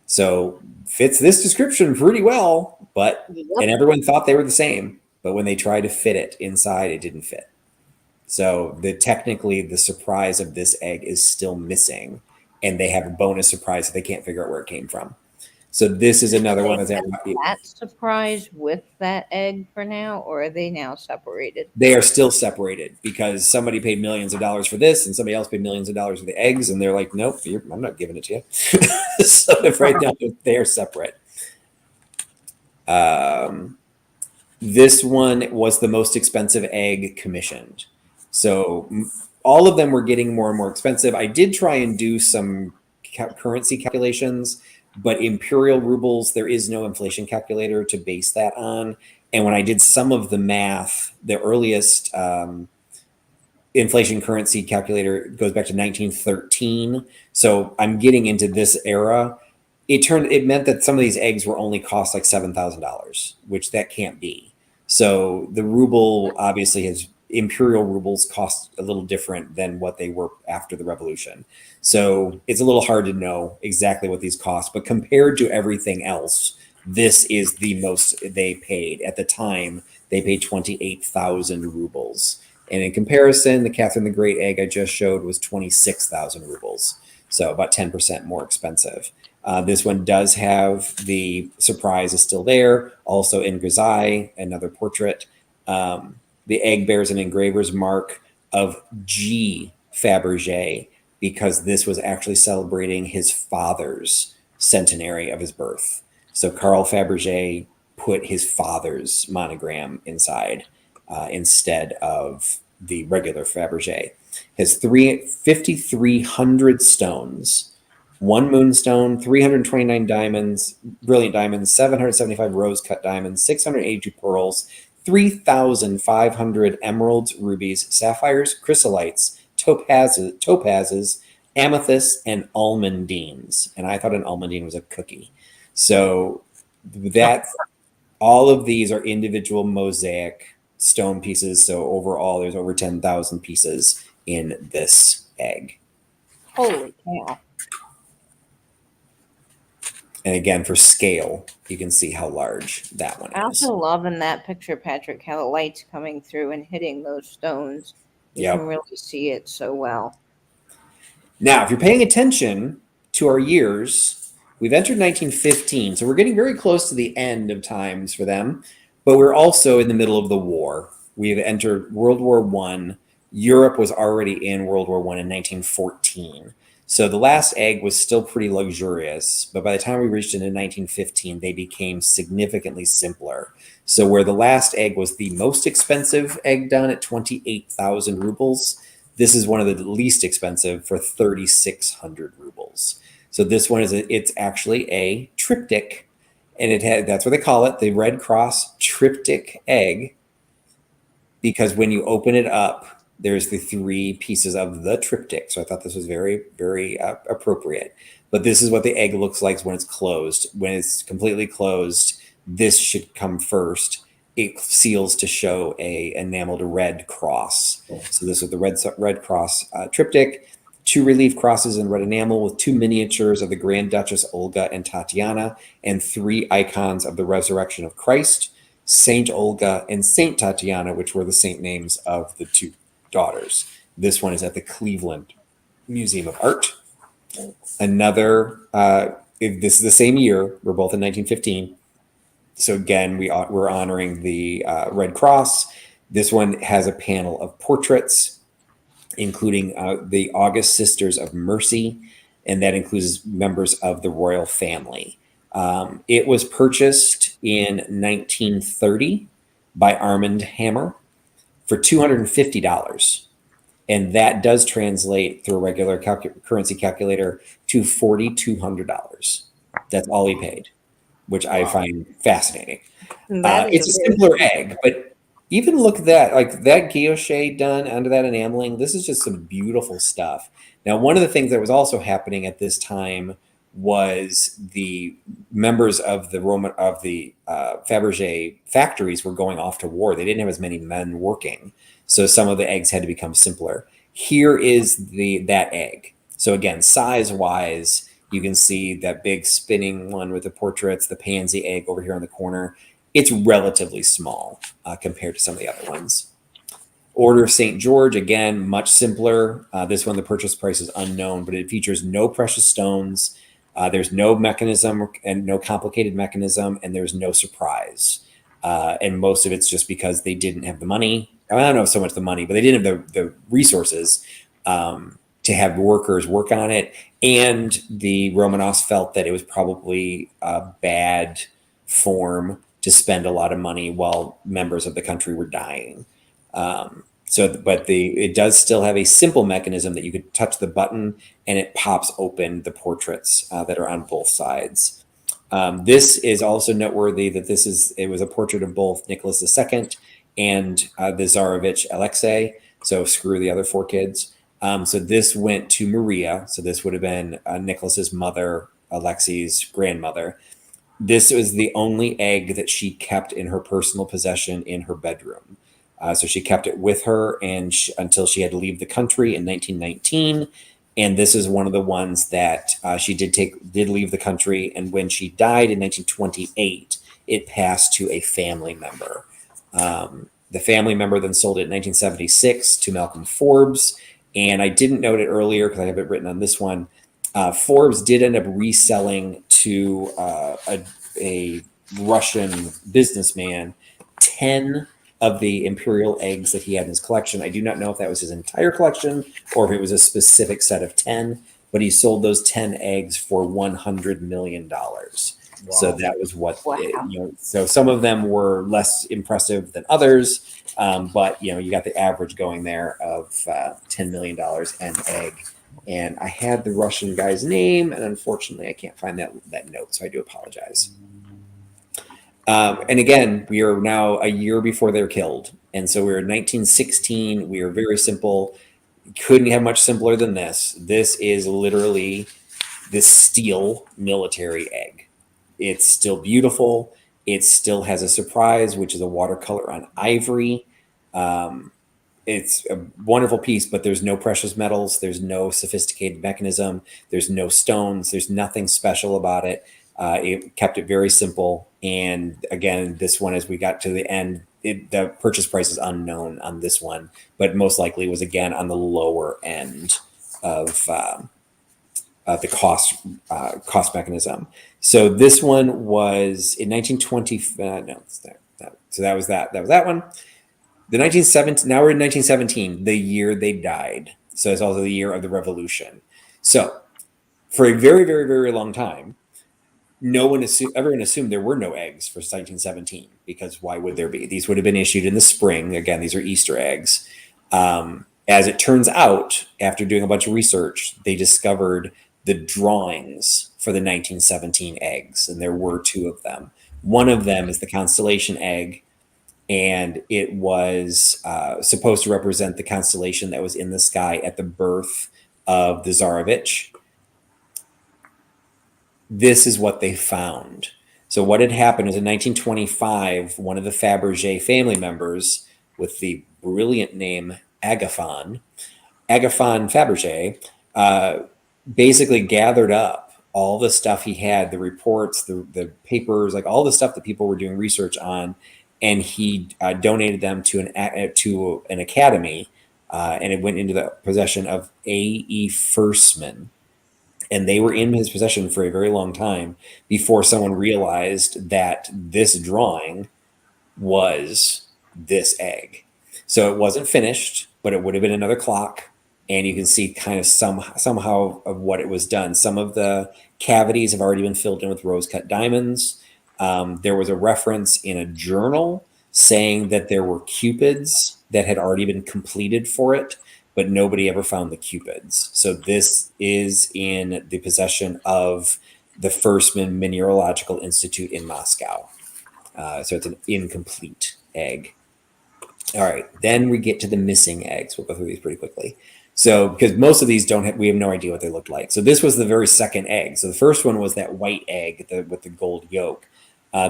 So fits this description pretty well, and everyone thought they were the same, but when they tried to fit it inside, it didn't fit. So technically the surprise of this egg is still missing, and they have a bonus surprise that they can't figure out where it came from. So this is another one that's that surprise with that egg for now, or are they now separated? They are still separated because somebody paid millions of dollars for this and somebody else paid millions of dollars for the eggs, and they're like, nope, I'm not giving it to you. So right now they are separate. This one was the most expensive egg commissioned. So all of them were getting more and more expensive. I did try and do some currency calculations, but imperial rubles, there is no inflation calculator to base that on. And when I did some of the math, the earliest inflation currency calculator goes back to 1913. So I'm getting into this era. It meant that some of these eggs were only cost like $7,000, which that can't be. So the ruble obviously has imperial rubles cost a little different than what they were after the revolution. So it's a little hard to know exactly what these cost, but compared to everything else, this is the most they paid. At the time, they paid 28,000 rubles. And in comparison, the Catherine the Great egg I just showed was 26,000 rubles. So about 10% more expensive. This one does have the surprise is still there. Also in grisaille, another portrait. The egg bears an engraver's mark of G. Faberge because this was actually celebrating his father's centenary of his birth. So Carl Faberge put his father's monogram inside instead of the regular Faberge. Has 5,300 stones, 1 moonstone, 329 diamonds, brilliant diamonds, 775 rose cut diamonds, 682 pearls, 3,500 emeralds, rubies, sapphires, chrysolites, topazes, amethysts, and almandines. And I thought an almandine was a cookie. So that's all of these are individual mosaic stone pieces. So overall, there's over 10,000 pieces in this egg. Holy cow. And again, for scale, you can see how large that one is. I also love in that picture, Patrick, how the light's coming through and hitting those stones. You can really see it so well. Now, if you're paying attention to our years, we've entered 1915. So we're getting very close to the end of times for them. But we're also in the middle of the war. We've entered World War I. Europe was already in World War I in 1914. So the last egg was still pretty luxurious, but by the time we reached it in 1915, they became significantly simpler. So where the last egg was the most expensive egg done at 28,000 rubles, this is one of the least expensive for 3,600 rubles. So this one it's actually a triptych, and that's what they call it, the Red Cross Triptych Egg, because when you open it up, there's the 3 pieces of the triptych. So I thought this was very, very appropriate. But this is what the egg looks like when it's closed. When it's completely closed, this should come first. It seals to show a enameled red cross. So this is the Red Cross triptych. 2 relief crosses in red enamel with 2 miniatures of the Grand Duchess Olga and Tatiana, and 3 icons of the Resurrection of Christ, Saint Olga and Saint Tatiana, which were the saint names of the 2 daughters. This one is at the Cleveland Museum of Art. Another, this is the same year. We're both in 1915. So again, we're honoring the Red Cross. This one has a panel of portraits, including the August Sisters of Mercy, and that includes members of the royal family. It was purchased in 1930 by Armand Hammer for $250. And that does translate through a regular currency calculator to $4,200. That's all he paid, which I find fascinating. It's a simpler egg, but even look at that, like that guilloche done under that enameling. This is just some beautiful stuff. Now, one of the things that was also happening at this time was the members of the Faberge factories were going off to war. They didn't have as many men working, so some of the eggs had to become simpler. Here is that egg. So again, size-wise, you can see that big spinning one with the portraits, the Pansy egg over here on the corner. It's relatively small compared to some of the other ones. Order of St. George, again, much simpler. This one, the purchase price is unknown, but it features no precious stones. There's no mechanism and no complicated mechanism, and there's no surprise. And most of it's just because they didn't have the money. I don't know so much the money, but they didn't have the resources to have workers work on it. And the Romanovs felt that it was probably a bad form to spend a lot of money while members of the country were dying. It does still have a simple mechanism that you could touch the button and it pops open the portraits that are on both sides. This is also noteworthy that it was a portrait of both Nicholas II and the Zarovic Alexei. So screw the other 4 kids. So this went to Maria. So this would have been Nicholas's mother, Alexei's grandmother. This was the only egg that she kept in her personal possession in her bedroom. So she kept it with her until she had to leave the country in 1919. And this is one of the ones that she did leave the country. And when she died in 1928, it passed to a family member. The family member then sold it in 1976 to Malcolm Forbes. And I didn't note it earlier because I have it written on this one. Forbes did end up reselling to a Russian businessman 10 of the Imperial eggs that he had in his collection. I do not know if that was his entire collection or if it was a specific set of 10, but he sold those 10 eggs for $100 million. Wow. So that was what, so some of them were less impressive than others, but you got the average going there of $10 million an egg. And I had the Russian guy's name, and unfortunately I can't find that note, so I do apologize. And again, we are now a year before they're killed. And so we're in 1916. We are very simple. Couldn't have much simpler than this. This is literally this steel military egg. It's still beautiful. It still has a surprise, which is a watercolor on ivory. It's a wonderful piece, but there's no precious metals. There's no sophisticated mechanism. There's no stones. There's nothing special about it. It kept it very simple. And again, this one, as we got to the end, the purchase price is unknown on this one, but most likely was again on the lower end of the cost mechanism. So this one was in 1920. So that was that. That was that one. The 1917. Now we're in 1917, the year they died. So it's also the year of the revolution. So for a very, very, very long time, everyone assumed there were no eggs for 1917 because why would there be? These would have been issued in the spring. Again, these are Easter eggs. As it turns out, after doing a bunch of research, they discovered the drawings for the 1917 eggs, and there were 2 of them. One of them is the Constellation Egg, and it was supposed to represent the constellation that was in the sky at the birth of the Zarovic. This is what they found. So what had happened was in 1925, one of the Faberge family members with the brilliant name Agathon Faberge, basically gathered up all the stuff he had, the reports, the papers, like all the stuff that people were doing research on, and he donated them to an academy, and it went into the possession of A.E. Fersman. And they were in his possession for a very long time before someone realized that this drawing was this egg. So it wasn't finished, but it would have been another clock. And you can see kind of somehow of what it was done. Some of the cavities have already been filled in with rose-cut diamonds. There was a reference in a journal saying that there were cupids that had already been completed for it, but nobody ever found the cupids. So this is in the possession of the Fersman Mineralogical Institute in Moscow. So it's an incomplete egg. All right, then we get to the missing eggs. We'll go through these pretty quickly. So because most of these we have no idea what they look like. So this was the very second egg. So the first one was that white egg with the gold yolk.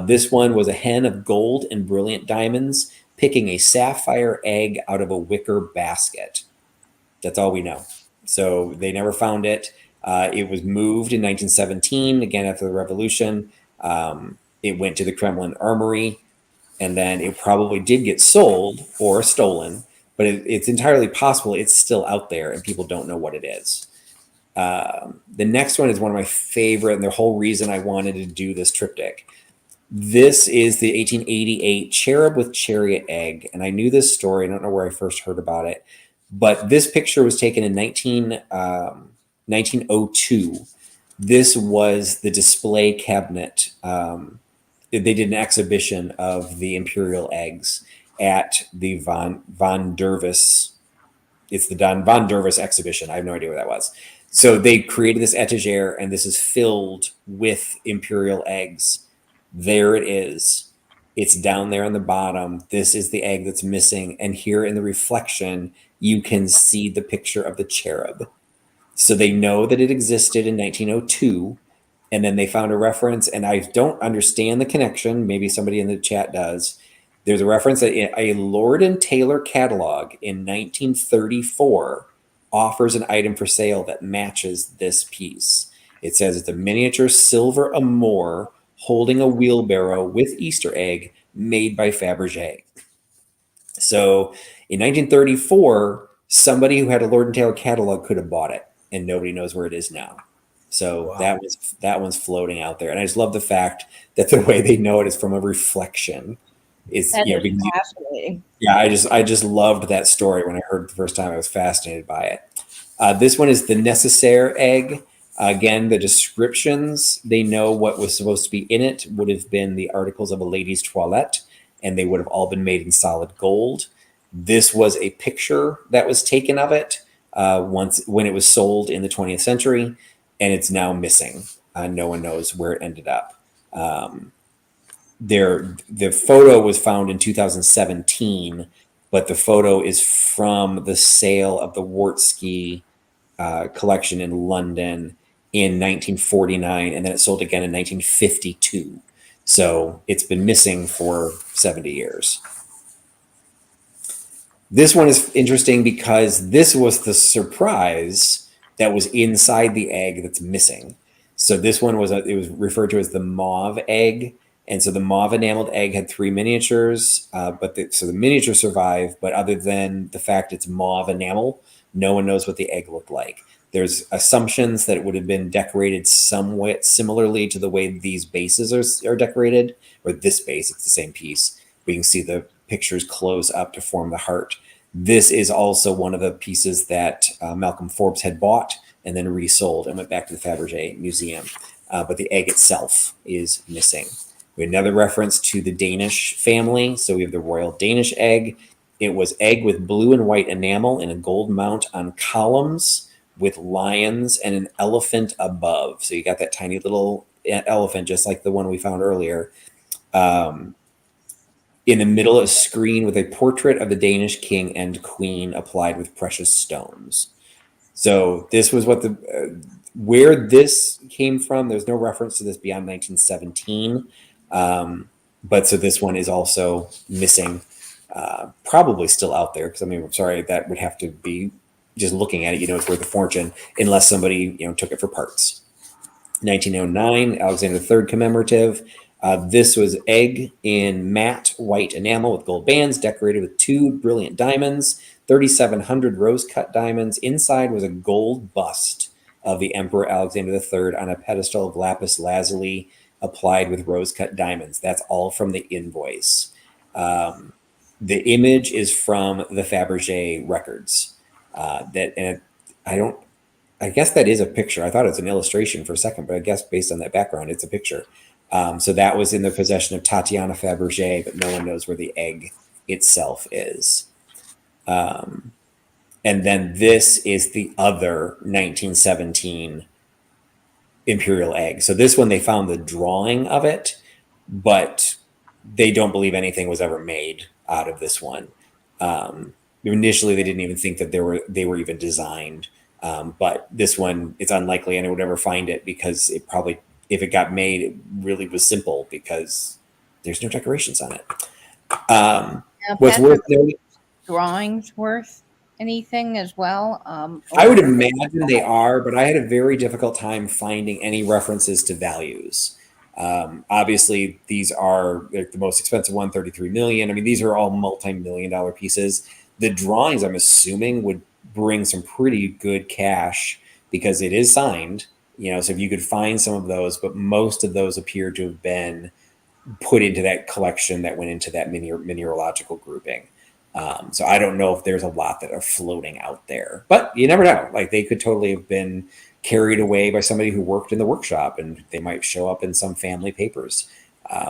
This one was a hen of gold and brilliant diamonds picking a sapphire egg out of a wicker basket. That's all we know. So they never found it. It was moved in 1917, again after the revolution. It went to the Kremlin armory, and then it probably did get sold or stolen, but it's entirely possible it's still out there and people don't know what it is. The next one is one of my favorite, and the whole reason I wanted to do this triptych. This is the 1888 Cherub with Chariot Egg, and I knew this story. I don't know where I first heard about it. But this picture was taken in 1902. This was the display cabinet. They did an exhibition of the Imperial Eggs at the Von Dervis. It's the Von Dervis exhibition. I have no idea where that was. So they created this etagere, and this is filled with imperial eggs. There it is. It's down there on the bottom. This is the egg that's missing. And here in the reflection, you can see the picture of the cherub. So they know that it existed in 1902. And then they found a reference, and I don't understand the connection. Maybe somebody in the chat does. There's a reference that a Lord and Taylor catalog in 1934 offers an item for sale that matches this piece. It says it's a miniature silver amour holding a wheelbarrow with Easter egg made by Faberge Egg. So in 1934, somebody who had a Lord and Taylor catalog could have bought it, and nobody knows where it is now. So wow. that one's floating out there, and I just love the fact that the way they know it is from a reflection. Is fascinating. Yeah, I just loved that story when I heard it the first time. I was fascinated by it. This one is the Necessaire egg. Again, the descriptions, they know what was supposed to be in it would have been the articles of a lady's toilette, and they would have all been made in solid gold. This was a picture that was taken of it once when it was sold in the 20th century. And it's now missing. No one knows where it ended up. The photo was found in 2017, but the photo is from the sale of the Wartski collection in London in 1949, and then it sold again in 1952. So it's been missing for 70 years. This one is interesting because this was the surprise that was inside the egg that's missing. So this one was it was referred to as the Mauve Egg, and so the mauve enameled egg had 3 miniatures, so the miniature survived. But other than the fact it's mauve enamel, no one knows what the egg looked like. There's assumptions that it would have been decorated somewhat similarly to the way these bases are decorated, or this base. It's the same piece. We can see the pictures close up to form the heart. This is also one of the pieces that Malcolm Forbes had bought and then resold and went back to the Faberge Museum. But the egg itself is missing. We have another reference to the Danish family. So we have the Royal Danish Egg. It was egg with blue and white enamel in a gold mount on columns with lions and an elephant above. So you got that tiny little elephant, just like the one we found earlier. In the middle of a screen with a portrait of the Danish king and queen applied with precious stones. So this was what where this came from. There's no reference to this beyond 1917. But so this one is also missing, probably still out there. Cause I mean, I'm sorry, that would have to be just looking at it, it's worth a fortune unless somebody, took it for parts. 1909, Alexander III commemorative. This was egg in matte white enamel with gold bands, decorated with 2 brilliant diamonds, 3,700 rose-cut diamonds. Inside was a gold bust of the Emperor Alexander III on a pedestal of lapis lazuli applied with rose-cut diamonds. That's all from the invoice. The image is from the Faberge records. I guess that is a picture. I thought it was an illustration for a second, but I guess based on that background, it's a picture. So that was in the possession of Tatiana Faberge, but no one knows where the egg itself is. And then this is the other 1917 Imperial Egg. So this one, they found the drawing of it, but they don't believe anything was ever made out of this one. Initially, they didn't even think that they were even designed. But this one, it's unlikely anyone would ever find it because it probably, if it got made, it really was simple because there's no decorations on it. What's worth noting? Drawings worth anything as well? I would imagine they are, but I had a very difficult time finding any references to values. Obviously, these are the most expensive one, $33 million. I mean, these are all multi-million-dollar pieces. The drawings, I'm assuming, would bring some pretty good cash because it is signed. So if you could find some of those, but most of those appear to have been put into that collection that went into that mineralogical grouping. So I don't know if there's a lot that are floating out there, but you never know. Like they could totally have been carried away by somebody who worked in the workshop, and they might show up in some family papers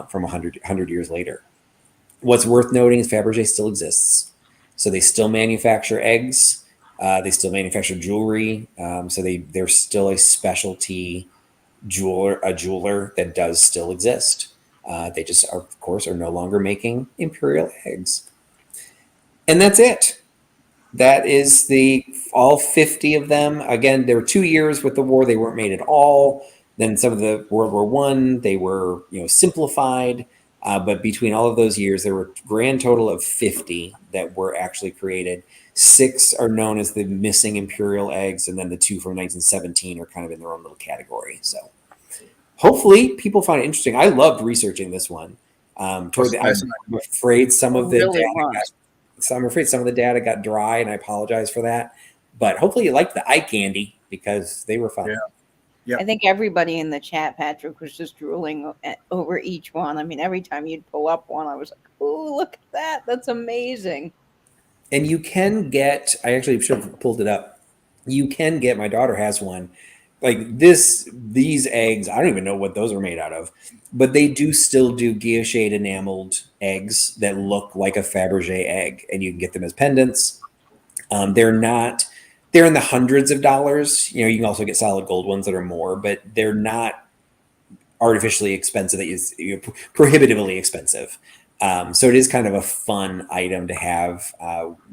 from 100 years later. What's worth noting is Faberge still exists. So they still manufacture eggs. They still manufacture jewelry, so they're still a specialty jeweler that does still exist. They just are, of course, are no longer making Imperial eggs. And that's it. That is the all 50 of them. Again, there were 2 years with the war; they weren't made at all. Then some of the World War One, they were simplified. But between all of those years, there were a grand total of 50 that were actually created. 6 are known as the missing Imperial eggs, and then the 2 from 1917 are kind of in their own little category. So hopefully people find it interesting. I loved researching this one. I'm afraid some of the data got dry, and I apologize for that. But hopefully you liked the eye candy because they were fun. Yeah. Yep. I think everybody in the chat, Patrick, was just drooling over each one. I mean, every time you'd pull up one, I was like, "Oh, look at that! That's amazing!" And you can get. I actually should have pulled it up. You can get. My daughter has one. Like these eggs. I don't even know what those are made out of, but they do still do guilloche enameled eggs that look like a Faberge egg, and you can get them as pendants. They're not. They're in the hundreds of dollars. You can also get solid gold ones that are more, but they're not artificially expensive. That is prohibitively expensive. So it is kind of a fun item to have.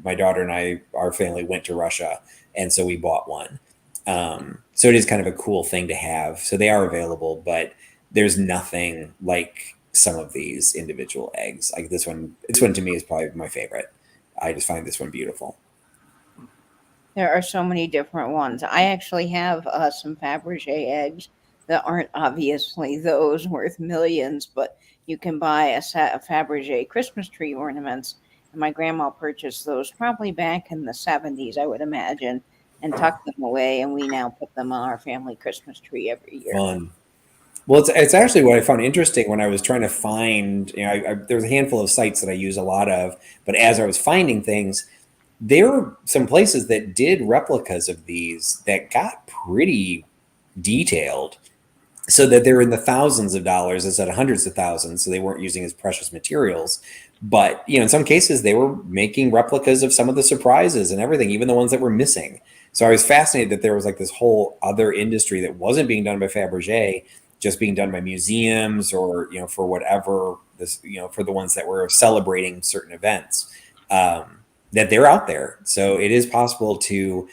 My daughter and our family went to Russia, and so we bought one. So it is kind of a cool thing to have. So they are available, but there's nothing like some of these individual eggs. Like this one to me is probably my favorite. I just find this one beautiful. There are so many different ones. I actually have some Faberge eggs that aren't obviously those worth millions, but you can buy a set of Faberge Christmas tree ornaments. And my grandma purchased those probably back in the 70s, I would imagine, and tucked them away. And we now put them on our family Christmas tree every year. Fun. Well, it's actually what I found interesting when I was trying to find, there was a handful of sites that I use a lot of, but as I was finding things, there were some places that did replicas of these that got pretty detailed, so that they're in the thousands of dollars instead of hundreds of thousands. So they weren't using as precious materials. But, in some cases, they were making replicas of some of the surprises and everything, even the ones that were missing. So I was fascinated that there was like this whole other industry that wasn't being done by Faberge, just being done by museums or, for whatever this, for the ones that were celebrating certain events. That they're out there. So it is possible to,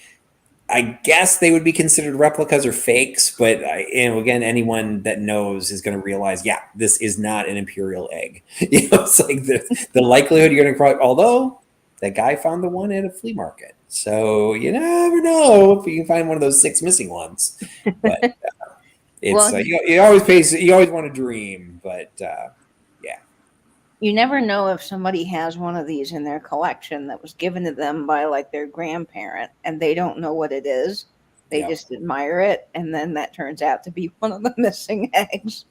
I guess they would be considered replicas or fakes, but again, anyone that knows is going to realize, yeah, this is not an Imperial egg. It's like the likelihood you're going to although that guy found the one at a flea market. So you never know if you can find one of those 6 missing ones. But it's you always want to dream, but you never know if somebody has one of these in their collection that was given to them by like their grandparent and they don't know what it is. They just admire it. And then that turns out to be one of the missing eggs.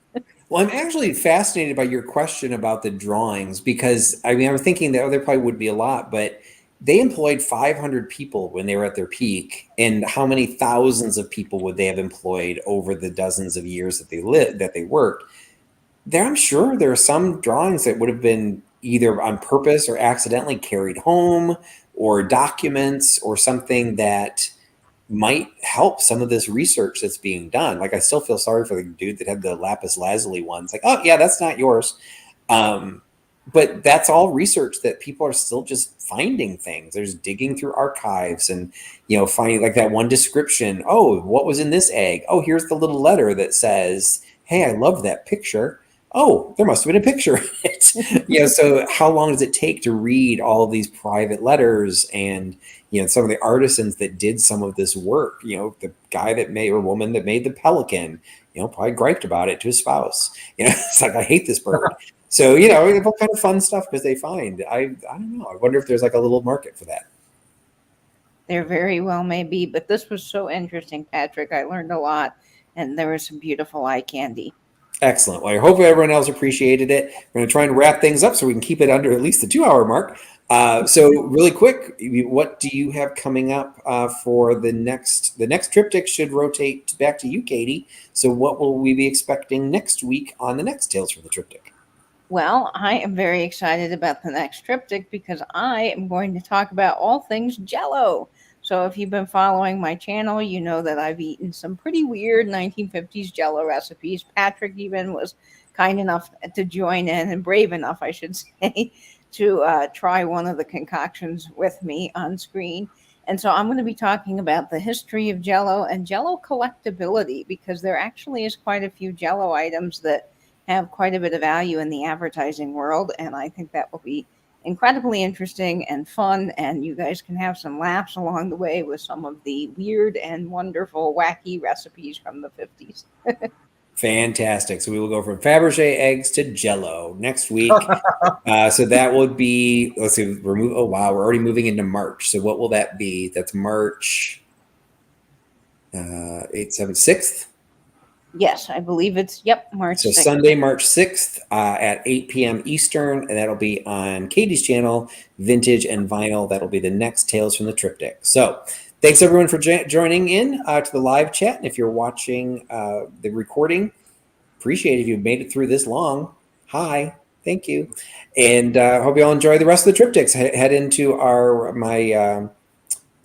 Well, I'm actually fascinated by your question about the drawings because I was thinking that there probably would be a lot, but they employed 500 people when they were at their peak. And how many thousands of people would they have employed over the dozens of years that they worked? I'm sure there are some drawings that would have been either on purpose or accidentally carried home, or documents or something that might help some of this research that's being done. Like I still feel sorry for the dude that had the lapis lazuli ones. Like, oh yeah, that's not yours. But that's all research that people are still just finding things. There's digging through archives and, finding like that one description. Oh, what was in this egg? Oh, here's the little letter that says, hey, I love that picture. Oh, there must have been a picture in it. So how long does it take to read all of these private letters and, some of the artisans that did some of this work, the guy that made or woman that made the pelican, probably griped about it to his spouse. It's like, I hate this bird. So, all kind of fun stuff because they find, I don't know. I wonder if there's like a little market for that. There very well may be, but this was so interesting, Patrick. I learned a lot and there was some beautiful eye candy. Excellent. Well, I hope everyone else appreciated it. We're going to try and wrap things up so we can keep it under at least the 2-hour mark. So really quick, what do you have coming up for the next triptych? Should rotate back to you, Katie. So what will we be expecting next week on the next Tales from the Triptych? Well, I am very excited about the next triptych because I am going to talk about all things Jell-O. So if you've been following my channel, you know that I've eaten some pretty weird 1950s Jello recipes. Patrick even was kind enough to join in, and brave enough, I should say, to try one of the concoctions with me on screen. And so I'm going to be talking about the history of Jello and Jello collectability, because there actually is quite a few Jello items that have quite a bit of value in the advertising world. And I think that will be incredibly interesting and fun, and you guys can have some laughs along the way with some of the weird and wonderful wacky recipes from the 50s. Fantastic. So we will go from Faberge eggs to Jello next week. So that would be, let's see, oh wow, we're already moving into March. So what will that be? That's March 6th. Yes, I believe it's, March So 6th. Sunday, March 6th at 8 p.m. Eastern, and that'll be on Katie's channel, Vintage and Vinyl. That'll be the next Tales from the Triptych. So thanks everyone for joining in to the live chat. And if you're watching the recording, appreciate it if you've made it through this long. Hi, thank you. And hope you all enjoy the rest of the triptychs. Head into my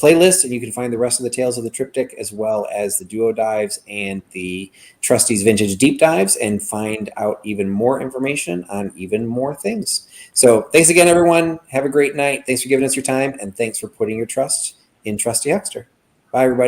playlist, and you can find the rest of the Tales of the Triptych, as well as the duo dives and the Trusty's vintage deep dives, and find out even more information on even more things. So thanks again, everyone. Have a great night. Thanks for giving us your time, and thanks for putting your trust in Trusty Huckster. Bye, everybody.